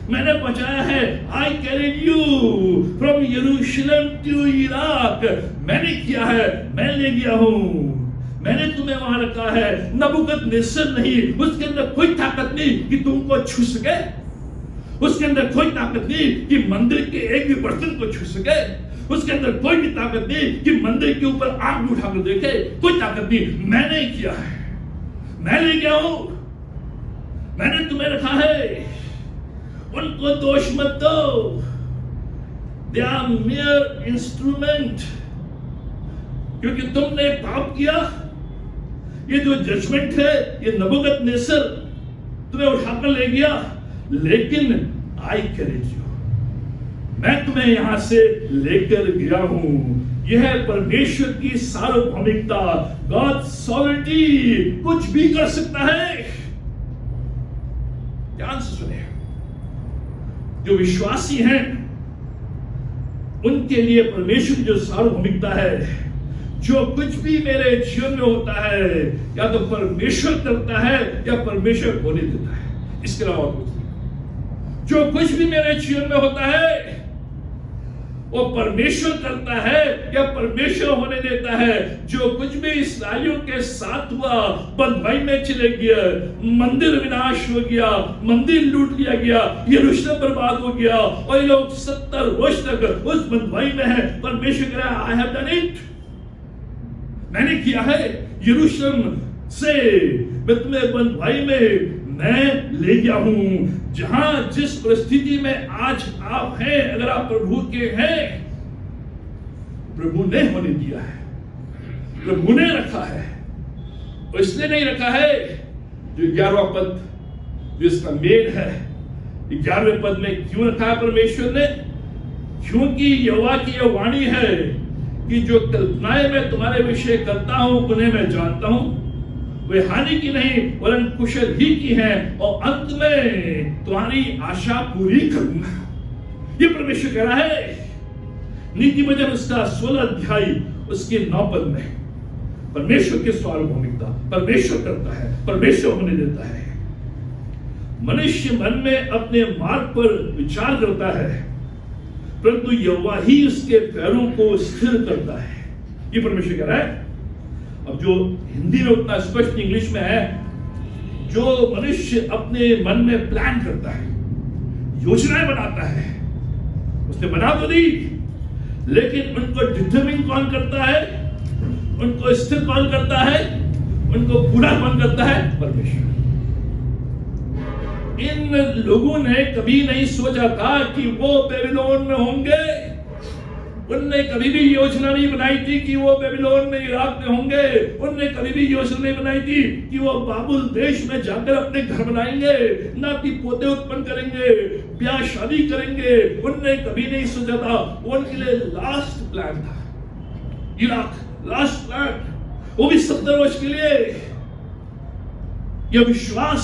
S1: मैंने पहुंचाया है। I carried you from Jerusalem to Iraq. मैंने किया है, मैं ले गया हूं, मैंने तुम्हें वहां रखा है। नबूकदनेस्सर नहीं, उसके अंदर कोई ताकत नहीं कि तुमको छू सके, उसके अंदर कोई ताकत नहीं कि मंदिर के एक भी बर्तन को छू सके, उसके अंदर कोई भी ताकत नहीं कि मंदिर के ऊपर आग उठाकर देखे, कोई ताकत नहीं। मैंने किया है, मैं ले गया हूं, मैंने तुम्हें रखा है। उनको दोष मत दो, दे आर मेयर इंस्ट्रूमेंट, क्योंकि तुमने पाप किया। ये जो जजमेंट है, ये नबूकदनेस्सर तुम्हें उठाकर ले गया, लेकिन आई कैरिड यू, मैं तुम्हें यहां से लेकर गया हूं। यह है परमेश्वर की सार्वभौमिकता, गॉड सॉवरेनिटी, कुछ भी कर सकता है। ध्यान से सुने, जो विश्वासी हैं उनके लिए परमेश्वर की जो सार्वभौमिकता है, जो कुछ भी मेरे जीवन में होता है या तो परमेश्वर करता है या परमेश्वर होने देता है, इसके अलावा कुछ नहीं। जो कुछ भी मेरे जीवन में होता है वो परमेश्वर करता है या परमेश्वर होने देता है। जो कुछ भी इस्राएलियों के साथ हुआ, बंधुआई में चले गया, मंदिर विनाश हो गया, मंदिर लूट लिया गया, यरूशलेम बर्बाद हो गया और ये लोग 70 वर्ष तक उस बंधुआई में है। परमेश्वर कह रहा है, आई हैव डन इट, मैंने किया है। यरूशलेम से मैं तुम्हें बंधुआई में मैं ले गया हूं। जहां जिस परिस्थिति में आज आप हैं, अगर आप प्रभु के हैं, प्रभु ने होने दिया है, प्रभु ने रखा है, और इसलिए नहीं रखा है। जो 11वां पद जिसका मेल है, 11वें पद में क्यों रखा है परमेश्वर ने? क्योंकि यहोवा की यह वाणी है कि जो कल्पनाएं मैं तुम्हारे विषय करता हूं उन्हें मैं जानता हूं, वे हानि की नहीं वरन कुशल ही की है, और अंत में तुम्हारी आशा पूरी करूंगा। ये परमेश्वर कह रहा है। नीति वचन उसका 16 अध्याय उसके 9 पद में परमेश्वर की सार्वभौमिकता, परमेश्वर करता है, परमेश्वर होने देता है। मनुष्य मन में अपने मार्ग पर विचार करता है, परंतु यहोवा ही उसके पैरों को स्थिर करता है। ये परमेश्वर कह रहा है। अब जो हिंदी में उतना स्पष्ट इंग्लिश में है, जो मनुष्य अपने मन में प्लान करता है, योजनाएं बनाता है, उसने बना तो दी, लेकिन उनको डिटरमिन कौन करता है, उनको स्थिर कौन करता है, उनको पूरा कौन करता है? परमेश्वर। इन लोगों ने कभी नहीं सोचा था कि वो बेबीलोन में होंगे, उनने कभी भी योजना नहीं बनाई थी कि वो बेबीलोन में, इराक में होंगे, उनने कभी भी योजना नहीं बनाई थी कि वो बाबुल देश में जाकर अपने घर बनाएंगे, नाती पोते उत्पन्न करेंगे, ब्याह शादी करेंगे। उनने कभी नहीं सोचा था। उनके लिए लास्ट प्लान था इराक, लास्ट प्लान, वो भी 70 वर्ष के लिए। यह विश्वास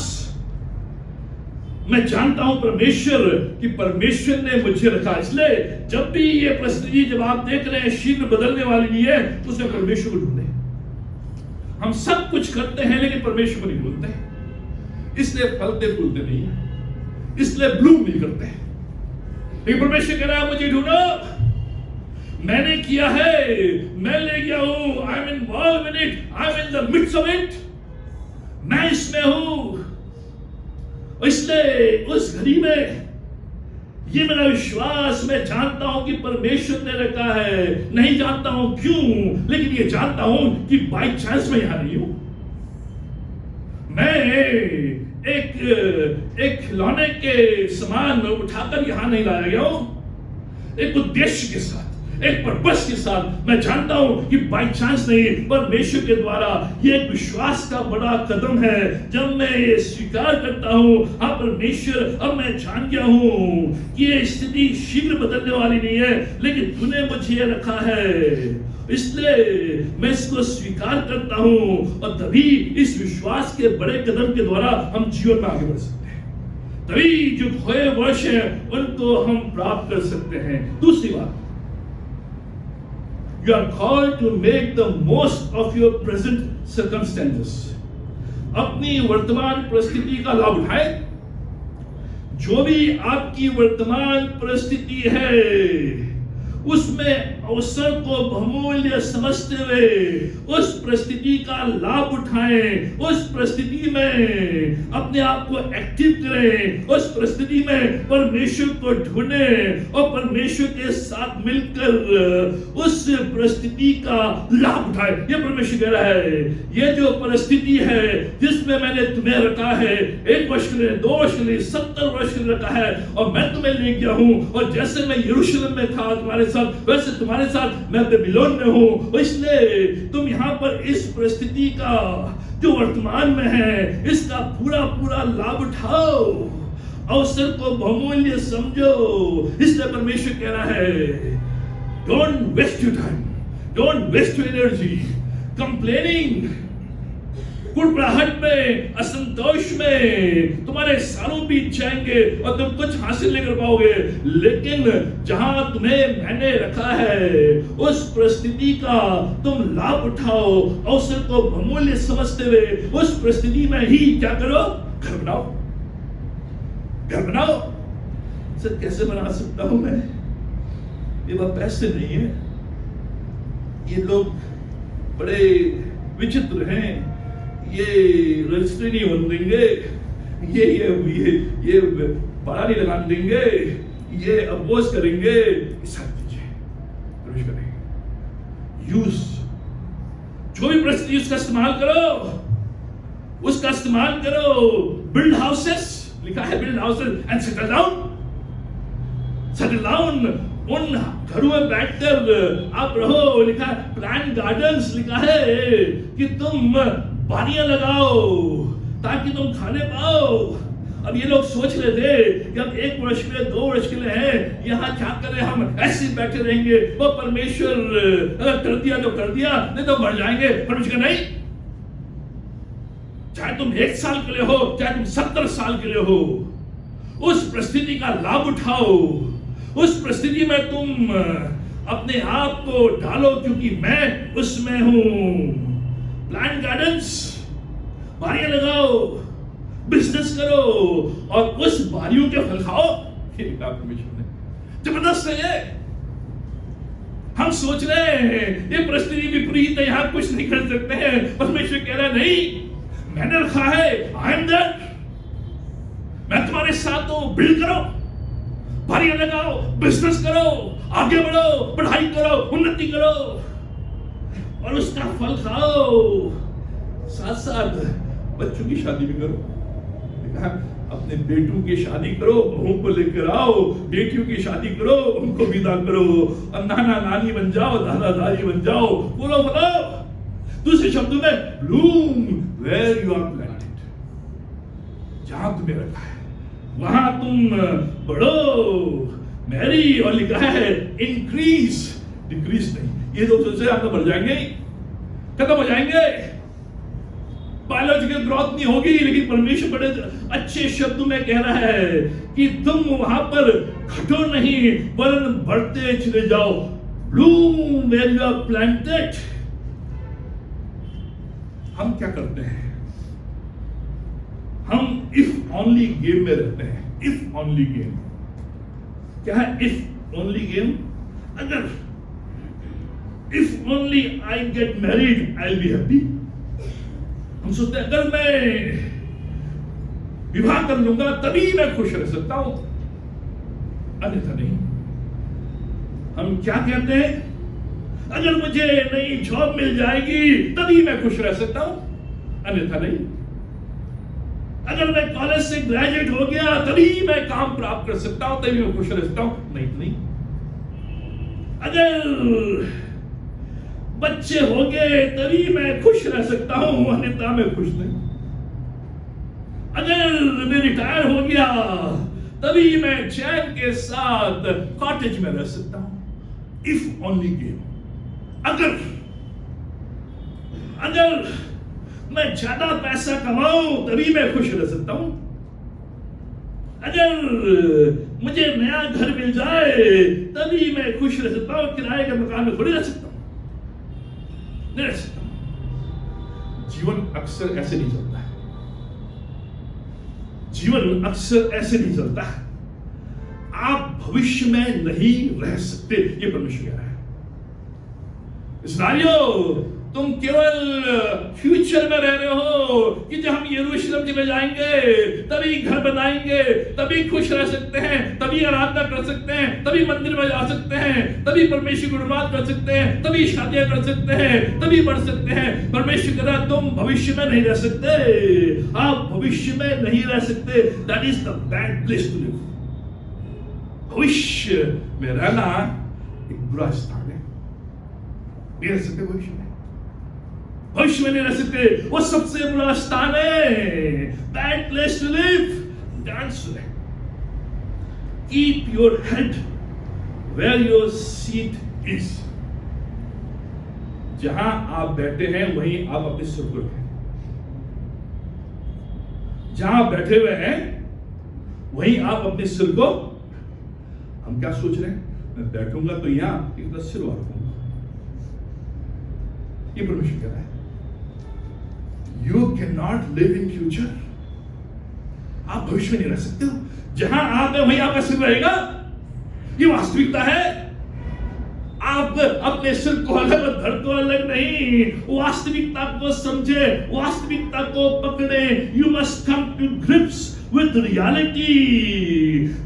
S1: मैं जानता हूं परमेश्वर कि परमेश्वर ने मुझे रखा, इसलिए जब भी ये परिस्थिति जब आप देख रहे हैं शीघ्र बदलने वाली नहीं है, उसमें परमेश्वर को ढूंढे। हम सब कुछ करते हैं लेकिन परमेश्वर को नहीं ढूंढते, इसलिए फलते फूलते नहीं है, इसलिए ब्लूम नहीं करते। लेकिन परमेश्वर कह रहा है मुझे ढूंढो, मैंने किया है, मैं ले गया हूं, I am involve in it, I am in the midst of it, मैं इसमें हूं। इसलिए उस घड़ी में ये मेरा विश्वास, मैं जानता हूं कि परमेश्वर ने रखा है, नहीं जानता हूं क्यों, लेकिन ये जानता हूं कि बाय चांस मैं यहां नहीं हूं। मैं एक खिलौने के समान उठाकर यहां नहीं लाया गया हूं, एक उद्देश्य के साथ, एक पर्पस के साथ। मैं जानता हूं कि बाय चांस नहीं, परमेश्वर के द्वारा ये एक विश्वास का बड़ा कदम है। जब मैं ये स्वीकार करता हूं, हाँ परमेश्वर, अब मैं जान गया हूं कि ये स्थिति शीघ्र बदलने वाली नहीं है, लेकिन तूने मुझे ये रखा है, इसलिए मैं इसको स्वीकार करता हूं। और तभी इस विश्वास के बड़े कदम के द्वारा हम जीवन में आगे बढ़ सकते हैं, तभी जो खोए वर्ष है उनको हम प्राप्त कर सकते हैं। दूसरी बात, you are called to make the most of your present circumstances. अपनी वर्तमान परिस्थिति का लाभ उठाए। जो भी आपकी वर्तमान परिस्थिति है उसमें अवसर को बहुमूल्य समझते हुए उस परिस्थिति का लाभ उठाएं, उस परिस्थिति में अपने आप को एक्टिव करें, उस परिस्थिति में परमेश्वर को ढूंढें और परमेश्वर के साथ मिलकर उस परिस्थिति का लाभ उठाएं। ये परमेश्वर कह रहा है, ये जो परिस्थिति है जिसमें मैंने तुम्हें रखा है, 1 वर्ष के लिए, 2 वर्ष के लिए, 70 वर्ष के लिए रखा है, और मैं तुम्हें ले गया हूं, और जैसे मैं यरूशलेम में था तुम्हारे साथ, वैसे तुम्हारे साथ मैं बेबीलोन में हूं। इसलिए तुम यहां पर इस परिस्थिति का जो वर्तमान में है इसका पूरा पूरा लाभ उठाओ, अवसर को बहुमूल्य समझो। इसलिए परमेश्वर कह रहा है, don't waste your time, don't waste your energy complaining, कुड़कुड़ाहट में, असंतोष में तुम्हारे सालों बीत जाएंगे और तुम कुछ हासिल नहीं कर पाओगे। लेकिन जहां तुम्हें मैंने रखा है उस परिस्थिति का तुम लाभ उठाओ, अवसर को बहुमूल्य समझते हुए उस परिस्थिति में ही क्या करो, घर बनाओ, घर बनाओ। सर कैसे बना सकता हूं मैं, ये बात पैसे नहीं है, ये लोग बड़े विचित्र हैं, ये रजिस्ट्री नहीं होने देंगे, ये बड़ा नहीं लगा देंगे, ये अपोज करेंगे, सब दीजिए, प्रवेश करेंगे। यूज जो भी परिस्थिति उसका इस्तेमाल करो, उसका इस्तेमाल करो। बिल्ड हाउसेस लिखा है, build houses and settle down, settle down. उन घरों में बैठकर आप रहो, लिखा है प्लांट गार्डन्स, लिखा है कि तुम बारियां लगाओ ताकि तुम खाने पाओ। अब ये लोग सोच रहे थे कि अब 1 वर्ष के लिए, 2 वर्ष के लिए है, यहाँ क्या करें, हम ऐसे बैठे रहेंगे। वो परमेश्वर अगर कर दिया तो कर दिया, नहीं तो मर जाएंगे। परमेश्वर नहीं, चाहे तुम 1 साल के लिए हो, चाहे तुम 70 साल के लिए हो, उस परिस्थिति का लाभ उठाओ, उस परिस्थिति में तुम अपने आप को डालो, क्योंकि मैं उसमें हूं। प्लांट गार्डन्स, बारियां लगाओ, बिजनेस करो और उस बारियों के फल खाओ। परमेश्वर ने जबरदस्त है ये। हम सोच रहे हैं ये परिस्थिति विपरीत है, यहां कुछ नहीं कर सकते हैं। परमेश्वर कह रहा है नहीं, मैंने रखा है, आई एम दैट, मैं तुम्हारे साथ हूं। बिल्ड करो, बारियां लगाओ, बिजनेस करो, आगे बढ़ो, पढ़ाई करो, उन्नति करो और उसका फल खाओ। साथ साथ बच्चों की शादी भी करो, अपने बेटों की शादी करो, बहू को लेकर आओ, बेटियों की शादी करो, उनको विदा करो और नाना नानी बन जाओ, दादा दादी बन जाओ, बोलो बोलो। दूसरे शब्दों में, bloom where you are planted, जहां तुम्हें रखा है वहां तुम बढ़ो। मैरी, और लिखा है इंक्रीज, डिक्रीज नहीं। ये लोग सोच रहे आप तो मर जाएंगे, खत्म हो जाएंगे। बायोलॉजिकल ग्रोथ नहीं होगी, लेकिन परमेश्वर बड़े अच्छे शब्दों में कह रहा है कि तुम वहां पर घटो नहीं वरन बढ़ते चले जाओ। Bloom where you are planted. हम क्या करते हैं? हम इफ ओनली गेम में रहते हैं। इफ ओनली गेम क्या है? If only game. अगर if only I get married I will be happy. हम सोचते हैं अगर मैं विवाह कर लूंगा तभी मैं खुश रह सकता हूं, अन्यथा नहीं। हम क्या कहते हैं? अगर मुझे नई जॉब मिल जाएगी तभी मैं खुश रह सकता हूं, अन्यथा नहीं। अगर मैं कॉलेज से ग्रेजुएट हो गया तभी मैं काम प्राप्त कर सकता हूं, तभी मैं खुश रह सकता हूं, नहीं। अगर बच्चे हो गए तभी मैं खुश रह सकता हूं, अन्यथा मैं खुश नहीं। अगर मैं रिटायर हो गया तभी मैं चैन के साथ कॉटेज में रह सकता हूं। If only game. अगर मैं ज्यादा पैसा कमाऊं तभी मैं खुश रह सकता हूं। अगर मुझे नया घर मिल जाए तभी मैं खुश रह सकता हूं, किराए के मकान में थोड़ी रह सकता हूं, नहीं रह सकता। जीवन अक्सर ऐसे नहीं चलता है। जीवन अक्सर ऐसे नहीं चलता है। आप भविष्य में नहीं रह सकते, ये परमेश्वर कह रहा है। इस्राएलियों, तुम केवल फ्यूचर में रह रहे हो कि जब हम यरूशलेम चले जाएंगे तभी घर बनाएंगे, तभी खुश रह सकते हैं, तभी आराधना कर सकते हैं, तभी मंदिर में जा सकते हैं, तभी परमेश्वर को धन्यवाद कर सकते हैं, तभी शादियां कर सकते हैं, तभी बढ़ सकते हैं। परमेश्वर कह रहा है तुम भविष्य में नहीं रह सकते। आप भविष्य में नहीं रह सकते। That is the bad place to live. भविष्य में रहना एक बुरा स्थान है। नहीं रह सकते भविष्य में। भविष्य में नहीं रह सकते, वो सबसे बुरा स्थान है। Bad place to live. ध्यान सुने। Keep your head where your seat is. जहां आप बैठे हैं वहीं आप अपने सिर को रखें। जहां बैठे हुए हैं वहीं आप अपने सिर को। हम क्या सोच रहे हैं? मैं बैठूंगा तो यहां एक सिर रखूंगा। ये परमेश्वर कह रहा है you can not live in future. आप भविष्य में नहीं रह सकते हो। जहां आप है वहीं आपका सिर रहेगा। ये वास्तविकता है। आप अपने सिर को अलग और धड़ को अलग नहीं, वास्तविकता को समझे, वास्तविकता को पकड़े। You must come to grips with reality.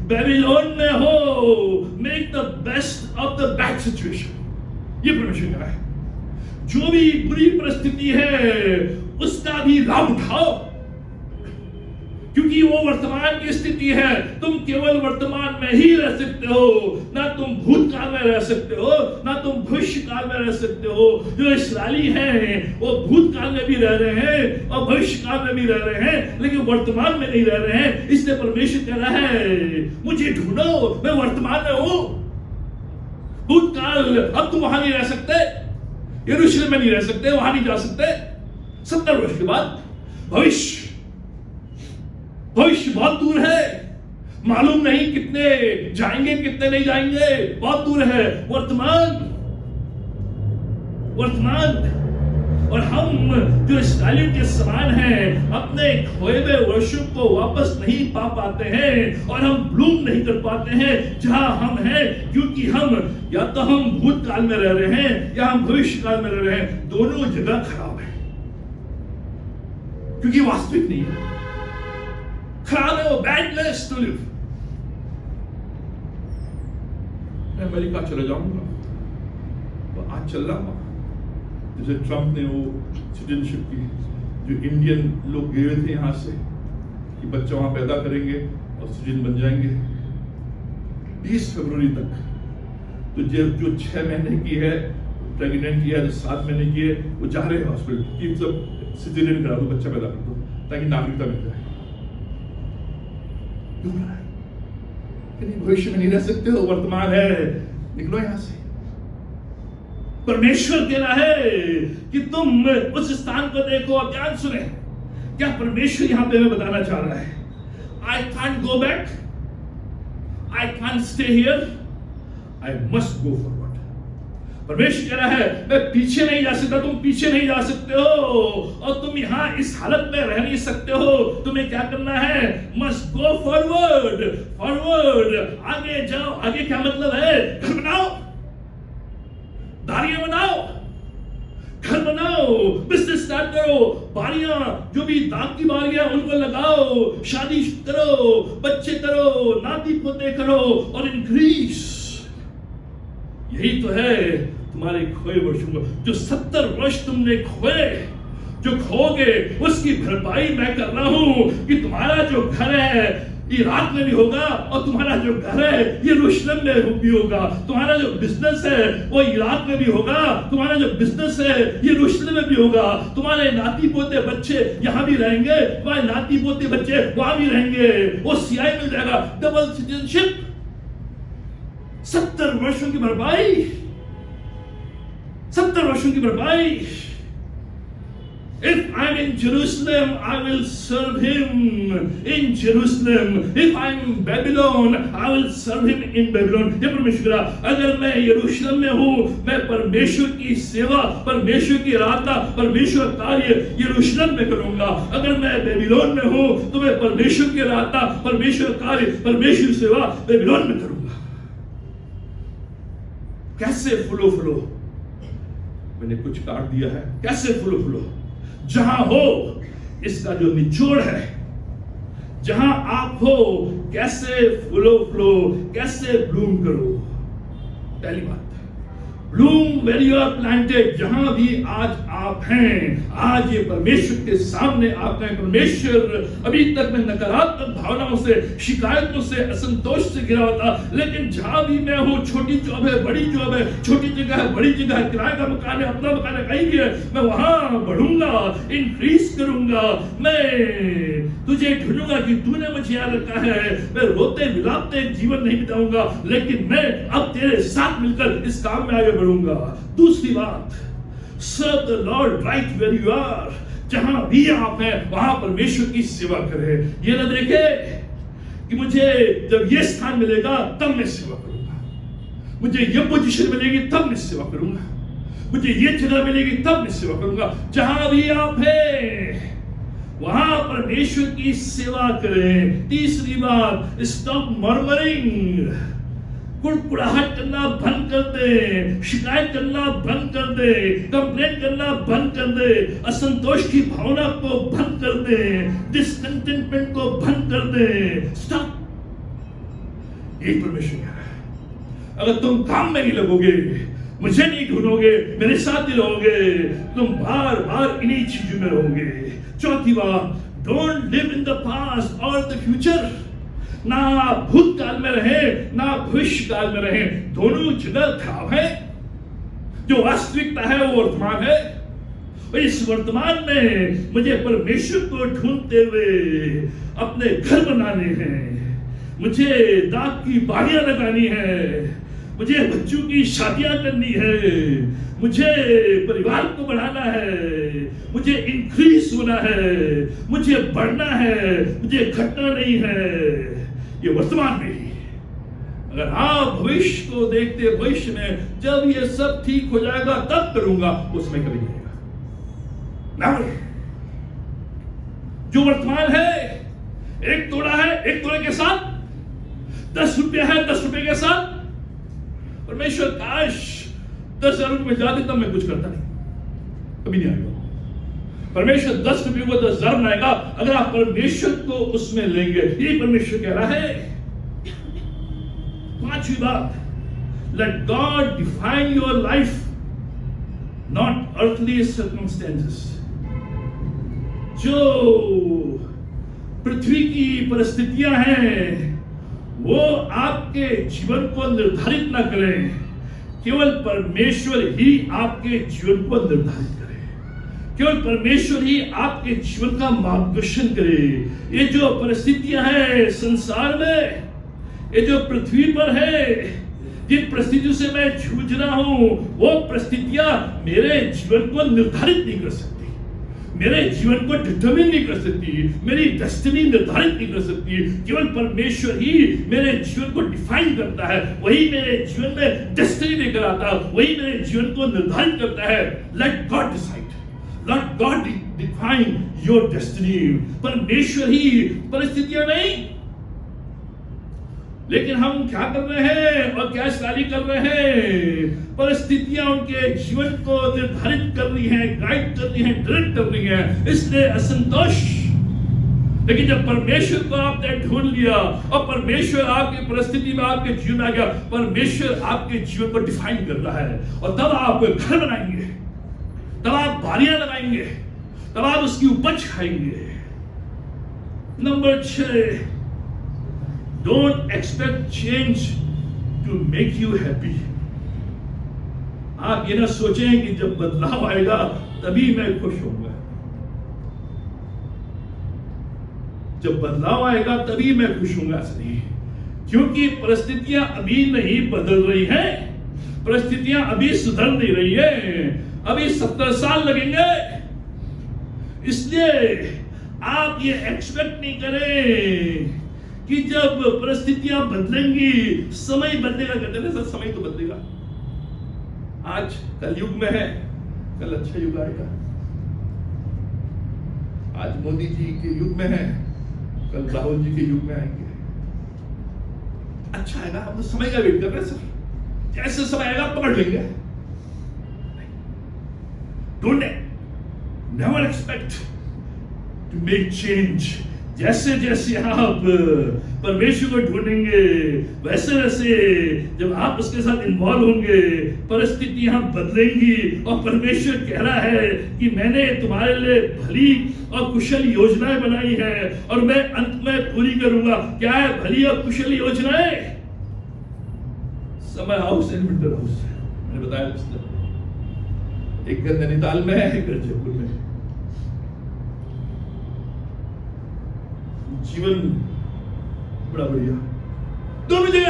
S1: Babylon में हो, make the best of the bad situation. ये परमेश्वर कह रहा है। जो भी बुरी परिस्थिति है उसका भी लाभ उठाओ, क्योंकि वो वर्तमान की स्थिति है। तुम केवल वर्तमान में ही रह सकते हो, ना तुम भूतकाल में रह सकते हो, ना तुम भविष्य काल में रह सकते हो। जो इस्राएली हैं वो भूतकाल में भी रह रहे हैं और भविष्य काल में भी रह रहे हैं, लेकिन वर्तमान में नहीं रह रहे हैं। इसलिए परमेश्वर कह रहा है मुझे ढूंढो, मैं वर्तमान में हूं। भूतकाल अब तुम वहां नहीं रह सकते, यरूशलेम में नहीं रह सकते, वहां नहीं जा सकते। 70 वर्ष के बाद भविष्य बहुत दूर है। मालूम नहीं कितने जाएंगे कितने नहीं जाएंगे, बहुत दूर है। वर्तमान और हम जो इस्राएलियों के समान हैं, अपने खोए हुए वर्षों को वापस नहीं पा पाते हैं और हम ब्लूम नहीं कर पाते हैं जहां हम हैं, क्योंकि हम या तो हम भूतकाल में रह रहे हैं या हम भविष्य काल में रह रहे हैं। दोनों जगह खराब है, क्योंकि वास्तविक नहीं है। खराब है वो, बैड प्लेस टू लिव। मैं अमेरिका चला जाऊंगा तो आज चल रहा हूं, जैसे ट्रंप ने वो सिटीजनशिप की, जो इंडियन लोग गए थे यहां से कि बच्चा वहां पैदा करेंगे और सिटीजन बन जाएंगे। 20 फरवरी तक तो जो 6 महीने की है प्रेग्नेंट की है, जो 7 महीने की है, वो जा रहे हैं हॉस्पिटल कि मतलब सिटीजन करा दो, बच्चा पैदा कर दो ताकि नागरिकता मिल जाए। भविष्य में नहीं रह सकते हो, वर्तमान है, निकलो यहां से। परमेश्वर कह रहा है कि तुम उस स्थान को देखो। ध्यान सुने, क्या परमेश्वर यहां पे हमें बताना चाह रहा है? I can't go back, I can't stay here, I must go forward. परमेश्वर कह रहा है मैं पीछे नहीं जा सकता, तुम पीछे नहीं जा सकते हो, और तुम यहां इस हालत में रह नहीं सकते हो। तुम्हें क्या करना है? मस्ट गो फॉरवर्ड, फॉरवर्ड, आगे जाओ। आगे क्या मतलब है? घर बनाओ, दारियां बनाओ, घर बनाओ, बिजनेस स्टार्ट करो, बारियां, जो भी दाग की बारियां उनको लगाओ, शादी करो, बच्चे करो, नाती पोते करो और इंक्रीज। यही तो है तुम्हारे खोए वर्षों को। जो 70 वर्ष तुमने खोए, जो खोगे, उसकी भरपाई मैं कर रहा हूं कि तुम्हारा जो घर है इराक में भी होगा, और तुम्हारा जो घर है यरूशलेम में भी होगा। तुम्हारा जो बिजनेस है वो इराक में भी होगा, तुम्हारा जो बिजनेस है यरूशलेम में भी होगा। तुम्हारे नाती पोते बच्चे यहां भी रहेंगे, तुम्हारे नाती पोते बच्चे वहां भी रहेंगे। वो सीआई मिल जाएगा, डबल सिटीजनशिप। 70 वर्षों की भरपाई, 70 वर्षों की भरपाई। If I'm in Jerusalem, I will serve him in Jerusalem. If I'm in Babylon, I will serve him in Babylon. ये परमेश्वर, अगर मैं यरूशलेम में हूँ, मैं परमेश्वर की सेवा, परमेश्वर की आराधना, परमेश्वर कार्य यरूशलेम में करूंगा। अगर मैं बेबीलोन में हूँ, तो मैं परमेश्वर की आराधना, परमेश्वर कार्य, परमेश्वर सेवा बेबीलोन में करूंगा। कैसे फुलो फुलो, मैंने कुछ काट दिया है। कैसे फुलो फुलो, जहां हो, इसका जो निचोड़ है, जहां आप हो, कैसे फुलो फुलो, कैसे ब्लूम करो। पहली बात, bloom where you are planted. जहां भी आज आप हैं, आज ये परमेश्वर के सामने आप हैं। परमेश्वर, अभी तक मैं नकारात्मक भावनाओं से, शिकायतों से, असंतोष से घिरा हुआ था, लेकिन जहां भी मैं हूं, छोटी जॉब है, बड़ी जॉब है, छोटी जगह है, बड़ी जगह है, किराए का मकान है, अपना मकान है, कहीं भी है, मैं वहां बढ़ूंगा, इंक्रीज करूंगा। मैं तुझे ढूंढूंगा कि तूने मुझे याद रखा है। मैं रोते विलापते जीवन नहीं बिताऊंगा, लेकिन मैं अब तेरे साथ मिलकर इस काम में आगे बढ़ूंगा। दूसरी बात, serve the Lord right where you are. जहां भी आप हैं, वहां परमेश्वर की सेवा करें। ये न देखे कि मुझे जब ये स्थान मिलेगा तब मैं सेवा करूंगा, मुझे ये पोजीशन मिलेगी तब मैं सेवा करूंगा, मुझे ये जगह मिलेगी तब मैं सेवा करूंगा। जहां भी आप हैं, वहां परमेश्वर की सेवा करें। तीसरी बात, स्टॉप मर्मरिंग। कुड़कुड़ाहट करना बंद कर दे, शिकायत करना बंद कर दे, कंप्लेन करना बंद कर दे, असंतोष की भावना को बंद कर दे, डिसकंटेंटमेंट को बंद कर दे। स्टॉप। यही परमेश्वर कह रहा है। अगर तुम काम में नहीं लगोगे, मुझे नहीं ढूंढोगे, मेरे साथ नहीं रहोगे, तुम बार बार इन्हीं चीजों में रहोगे। चौथी बात, don't live in the past और द फ्यूचर। ना भूतकाल में रहे, ना भविष्य काल में रहे, दोनों जगह खराब है। जो वास्तविकता है वो वर्तमान है, और इस वर्तमान में मुझे परमेश्वर को ढूंढते हुए अपने घर बनाने हैं, मुझे दाग की बारियां लगानी है, मुझे बच्चों की शादियां करनी है, मुझे परिवार को बढ़ाना है, मुझे इंक्रीज होना है, मुझे बढ़ना है, मुझे घटना नहीं है। ये वर्तमान में ही। अगर आप भविष्य को देखते, भविष्य में जब ये सब ठीक हो जाएगा तब करूंगा, उसमें कभी नहीं होगा। जो वर्तमान है, एक तोड़ा है, एक तोड़े के साथ 10 रुपया है, 10 रुपए के साथ। परमेश्वर काश 10,000 रुपये जाते तब मैं कुछ करता नहीं, कभी नहीं आएगा। परमेश्वर 10 रुपये को 10,000 बनाएगा अगर आप परमेश्वर को उसमें लेंगे। ये परमेश्वर कह रहा है। पांचवी बात, let God define your life, not earthly circumstances. जो पृथ्वी की परिस्थितियां हैं वो आपके जीवन को निर्धारित ना करें, केवल परमेश्वर ही आपके जीवन को निर्धारित करे, केवल परमेश्वर ही आपके जीवन का मार्गदर्शन करे। ये जो परिस्थितियां हैं संसार में, ये जो पृथ्वी पर है, जिन परिस्थितियों से मैं जूझ रहा हूं, वो परिस्थितियां मेरे जीवन को निर्धारित नहीं कर सकती, मेरे जीवन को डिटरमिन नहीं कर सकती, मेरी डेस्टिनी निर्धारित नहीं कर सकती। केवल परमेश्वर ही मेरे जीवन को डिफाइन करता है, वही मेरे जीवन में डेस्टिनी लेकर आता है, वही मेरे जीवन को निर्धारित करता है। Let God decide, let God define your destiny. परमेश्वर ही, परिस्थितियां नहीं। लेकिन हम क्या कर रहे हैं और क्या शादी कर रहे हैं? परिस्थितियां उनके जीवन को निर्धारित कर रही हैं, गाइड कर रही हैं, डायरेक्ट कर रही हैं, इसलिए असंतोष। लेकिन जब परमेश्वर को आपने ढूंढ लिया और परमेश्वर आपकी परिस्थिति में, आपके जीवन में आ गया, परमेश्वर आपके जीवन को डिफाइन कर रहा है, और तब आप घर बनाएंगे, तब आप बारियां लगाएंगे, तब आप उसकी उपज खाएंगे। Number 6, Don't expect change to make you happy. आप ये ना सोचें कि जब बदलाव आएगा तभी मैं खुश होऊंगा। जब बदलाव आएगा तभी मैं खुश होऊंगा, नहीं। क्योंकि परिस्थितियां अभी नहीं बदल रही हैं, परिस्थितियां अभी सुधर नहीं रही है, अभी 70 साल लगेंगे। इसलिए आप ये एक्सपेक्ट नहीं करें कि जब परिस्थितियां बदलेंगी, समय बदलेगा। कहते हैं सर, समय तो बदलेगा। आज कलयुग में है, कल अच्छा युग आएगा। आज मोदी जी के युग में है, कल राहुल जी के युग में आएंगे। अच्छा आएगा, हम तो समय का वेट कर रहे हैं सर, जैसे समय आएगा पकड़ लेंगे। Don't never expect to make change. जैसे जैसे आप परमेश्वर को ढूंढेंगे, वैसे वैसे जब आप उसके साथ इन्वॉल्व होंगे, परिस्थितियां बदलेंगी। और परमेश्वर कह रहा है कि मैंने तुम्हारे लिए भली और कुशल योजनाएं बनाई है, और मैं अंत में पूरी करूंगा। क्या है भली और कुशल योजनाएं? Summer house and winter house, मैंने बताया, एक घर नैनीताल में है, एक घर जयपुर में। जीवन बड़ा बढ़िया, दोनों जगह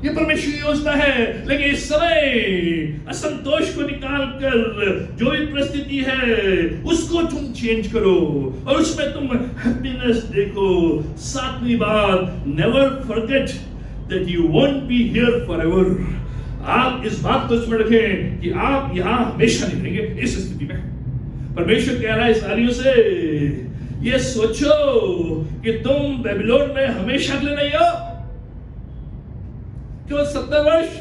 S1: ये परमेश्वर की योजना है। लेकिन इस समय असंतोष को निकाल कर जो भी परिस्थिति है उसको तुम चेंज करो और उसमें तुम हैप्पीनेस देखो। 7वीं बात, never forget that you won't be here forever. आप इस बात को इसमें रखें कि आप यहां हमेशा नहीं रहेंगे। इस स्थिति में परमेश्वर कह रहा है इसराइलियों से, ये सोचो कि तुम बेबीलोन में हमेशा के लिए नहीं हो। केवल 70 वर्ष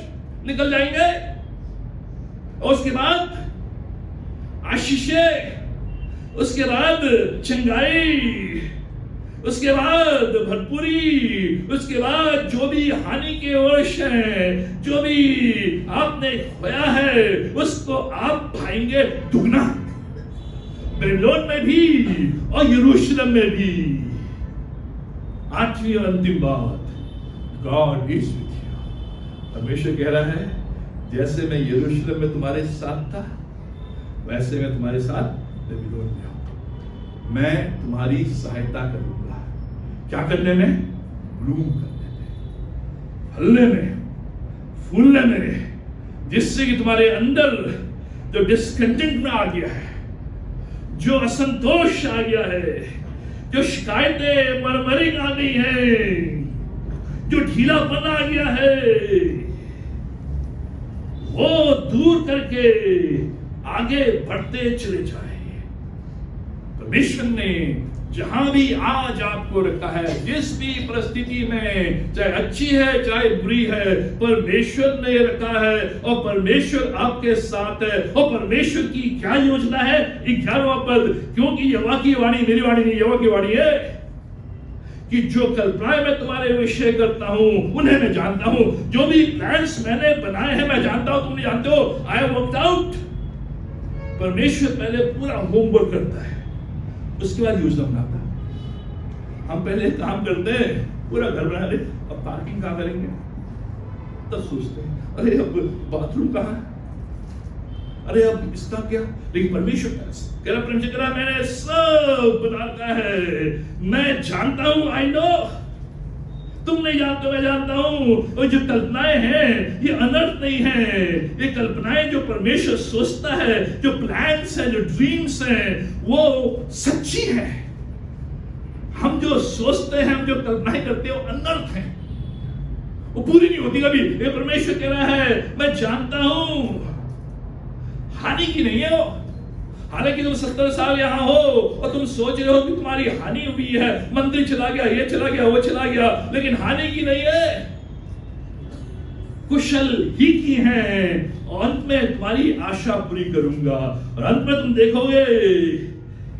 S1: निकल जाएंगे और उसके बाद आशीषें, उसके बाद चंगाई, उसके बाद भरपूरी, उसके बाद जो भी हानि के वर्ष हैं, जो भी आपने खोया है उसको आप पाएंगे दुगना, बेबीलोन में भी और यरूशलेम में भी। 8वीं और अंतिम बात, गॉड इज विद यू। परमेश्वर कह रहा है, जैसे मैं यरूशलेम में तुम्हारे साथ था, वैसे मैं तुम्हारे साथ बेबीलोन में हूं। मैं तुम्हारी सहायता करूंगा। क्या करने में? ब्लूम करने में, फलने में, फूलने में, जिससे कि तुम्हारे अंदर जो डिस्कंटेंट में आ गया है, जो असंतोष आ गया है, जो शिकायतें मरमरिंग आ गई है, जो ढीलापन आ गया है, वो दूर करके आगे बढ़ते चले जाए। परमेश्वर ने जहां भी आज आपको रखा है, जिस भी परिस्थिति में, चाहे अच्छी है चाहे बुरी है, परमेश्वर ने रखा है और परमेश्वर आपके साथ है। और परमेश्वर की क्या योजना है? 11वां पद, क्योंकि यहोवा की वाणी मेरी वाणी नहीं, यहोवा की वाणी है कि जो कल्पनाएं मैं तुम्हारे विषय करता हूं उन्हें मैं जानता हूं। जो भी प्लान्स मैंने बनाए हैं मैं जानता हूं, तुम नहीं जानते हो। I have worked out. परमेश्वर पहले पूरा होमवर्क करता है, उसके बाद योजना बनाता है। हम पहले काम करते हैं, पूरा घर बना ले, अब पार्किंग कहां करेंगे, तब सोचते हैं अरे अब बाथरूम कहां है, अरे अब इसका क्या। लेकिन परमेश्वर कह रहा मैंने सब बता रखा है, मैं जानता हूं, आई नो। तुम नहीं जानते, मैं जानता हूं। और जो कल्पनाएं हैं ये अनर्थ नहीं है, ये कल्पनाएं जो परमेश्वर सोचता है, जो प्लान्स है, जो ड्रीम्स हैं, वो सच्ची है। हम जो सोचते हैं, हम जो कल्पनाएं करते हैं, वो अनर्थ है, वो पूरी नहीं होती कभी। ये परमेश्वर कह रहा है मैं जानता हूं, हानि की नहीं है वो। हालांकि तुम 70 साल यहां हो और तुम सोच रहे हो कि तुम्हारी हानि हुई है, मंदिर चला गया, ये चला गया, वो चला गया, लेकिन हानि की नहीं है, कुशल ही की है। और अंत में तुम्हारी आशा पूरी करूंगा, और अंत में तुम देखोगे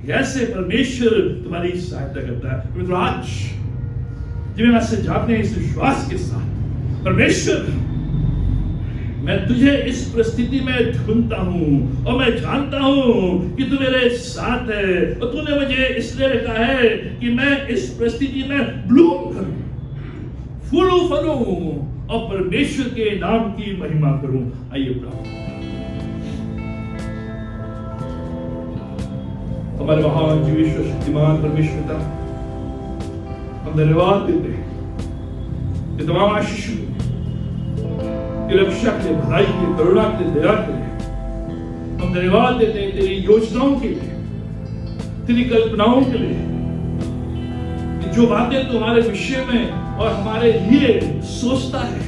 S1: कैसे परमेश्वर तुम्हारी सहायता करता है। मित्रों, आज जिन्हें मैसेज जाते हैं इस विश्वास के साथ, परमेश्वर मैं तुझे इस परिस्थिति में ढूंढता हूं और मैं जानता हूं कि तू मेरे साथ है, और तूने मुझे इसलिए कहा है कि मैं इस परिस्थिति में ब्लूम करूं, फूलूं फलूं और परमेश्वर के नाम की महिमा करूं। आइए प्रार्थना। हमारे महान जीवेश्वर शक्तिमान परमेश्वर पिता, हम धन्यवाद देते हैं कि तमाम आशीष रक्षा के लिए, भलाई के लिए, करुणा के लिए, दया के लिए हम धन्यवाद देते हैं। तेरी योजनाओं के लिए, तेरी कल्पनाओं के लिए, कि जो बातें तुम्हारे विषय में और हमारे लिए सोचता है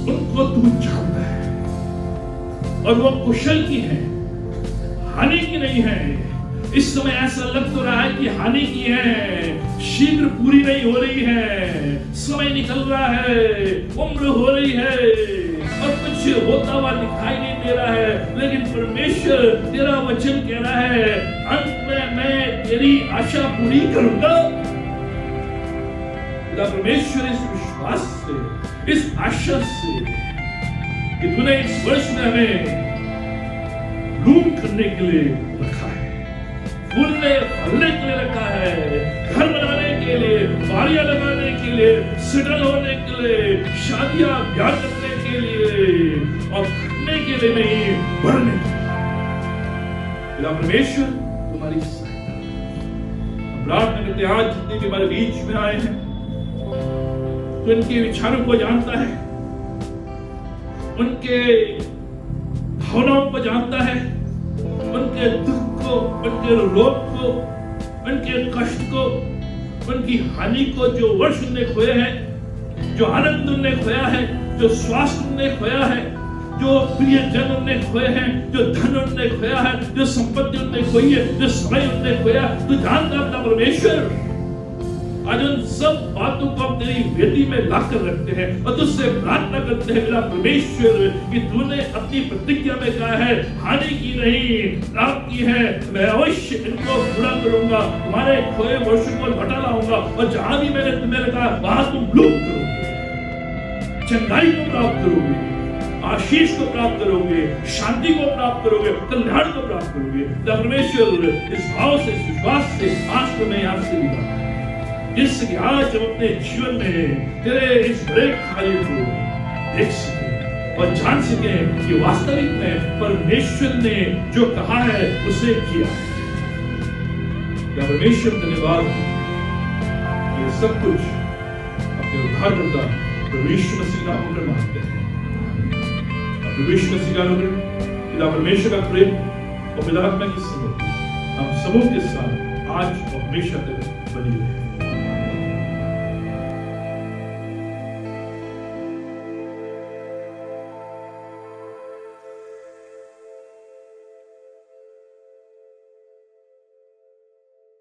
S1: उनको तू जानता है, और वो कुशल की है, हानि की नहीं है। इस समय ऐसा लग तो रहा है कि हानि की है, शीघ्र पूरी नहीं हो रही है, समय निकल रहा है, उम्र हो रही है और कुछ होता हुआ दिखाई नहीं दे रहा है, लेकिन परमेश्वर तेरा वचन कह रहा है अंत में मैं तेरी आशा पूरी करूंगा। परमेश्वर इस विश्वास से, इस आशा से कि तूने इस वर्ष में हमें ब्लूम करने के लिए रखा है, फूलने फलने के लिए रखा है, घर बनाने के लिए, बारियां लगाने के लिए, सेटल होने के लिए, शादियां ब्याह करने के लिए, और घटने के लिए नहीं, बढ़ने के लिए। परमेश्वर तुम्हारी सहायता। प्रार्थना करते हैं आज जितने भी हमारे बीच में आए हैं, तो इनके विचारों को जानता है, उनके भावनाओं को जानता है, उनके दुख को, उनके रोग को, उनके कष्ट को, उनकी हानि को, जो वर्ष उनने खोए हैं, जो आनंद उनने खोया है, जो स्वास्थ्य उनने खोया है, जो प्रियजन उनने खोए हैं, जो धन उनने खोया है, जो संपत्ति उनने खोई है, जो समय उनने खोया, तो जानता अपना परमेश्वर आज उन सब बातों को हम तेरी वेदी में लाकर रखते हैं और तुझसे प्रार्थना करते हैं मेरा परमेश्वर कि तूने अपनी प्रतिज्ञा में कहा है हानि की नहीं लाभ की है, मैं अवश्य इनको पूरा करूंगा, तुम्हारे खोए वर्षों को लौटा लाऊंगा, और जहां भी मैंने तुम्हें कहा वहां तुम ब्लूम करोगे, चंगाई को प्राप्त करोगे, आशीष को प्राप्त करोगे, शांति को प्राप्त करोगे, कल्याण को प्राप्त करोगे। परमेश्वर इस भाव से, इस विश्वास से आज तो मैं आपसे विदा, जिससे कि आज हम अपने जीवन में तेरे इस बड़े कार्य को देख सके और जान सके कि वास्तविक में परमेश्वर ने जो कहा है उसे किया है। या परमेश्वर धन्यवाद, ये सब कुछ अपने उद्धारकर्ता प्रभु यीशु मसीह नाम में मांगते हैं। प्रभु यीशु मसीह का अनुग्रह, पिता परमेश्वर का प्रेम और पिता आत्मा की संगति हम सबों के साथ आज और हमेशा तक बनी रहे।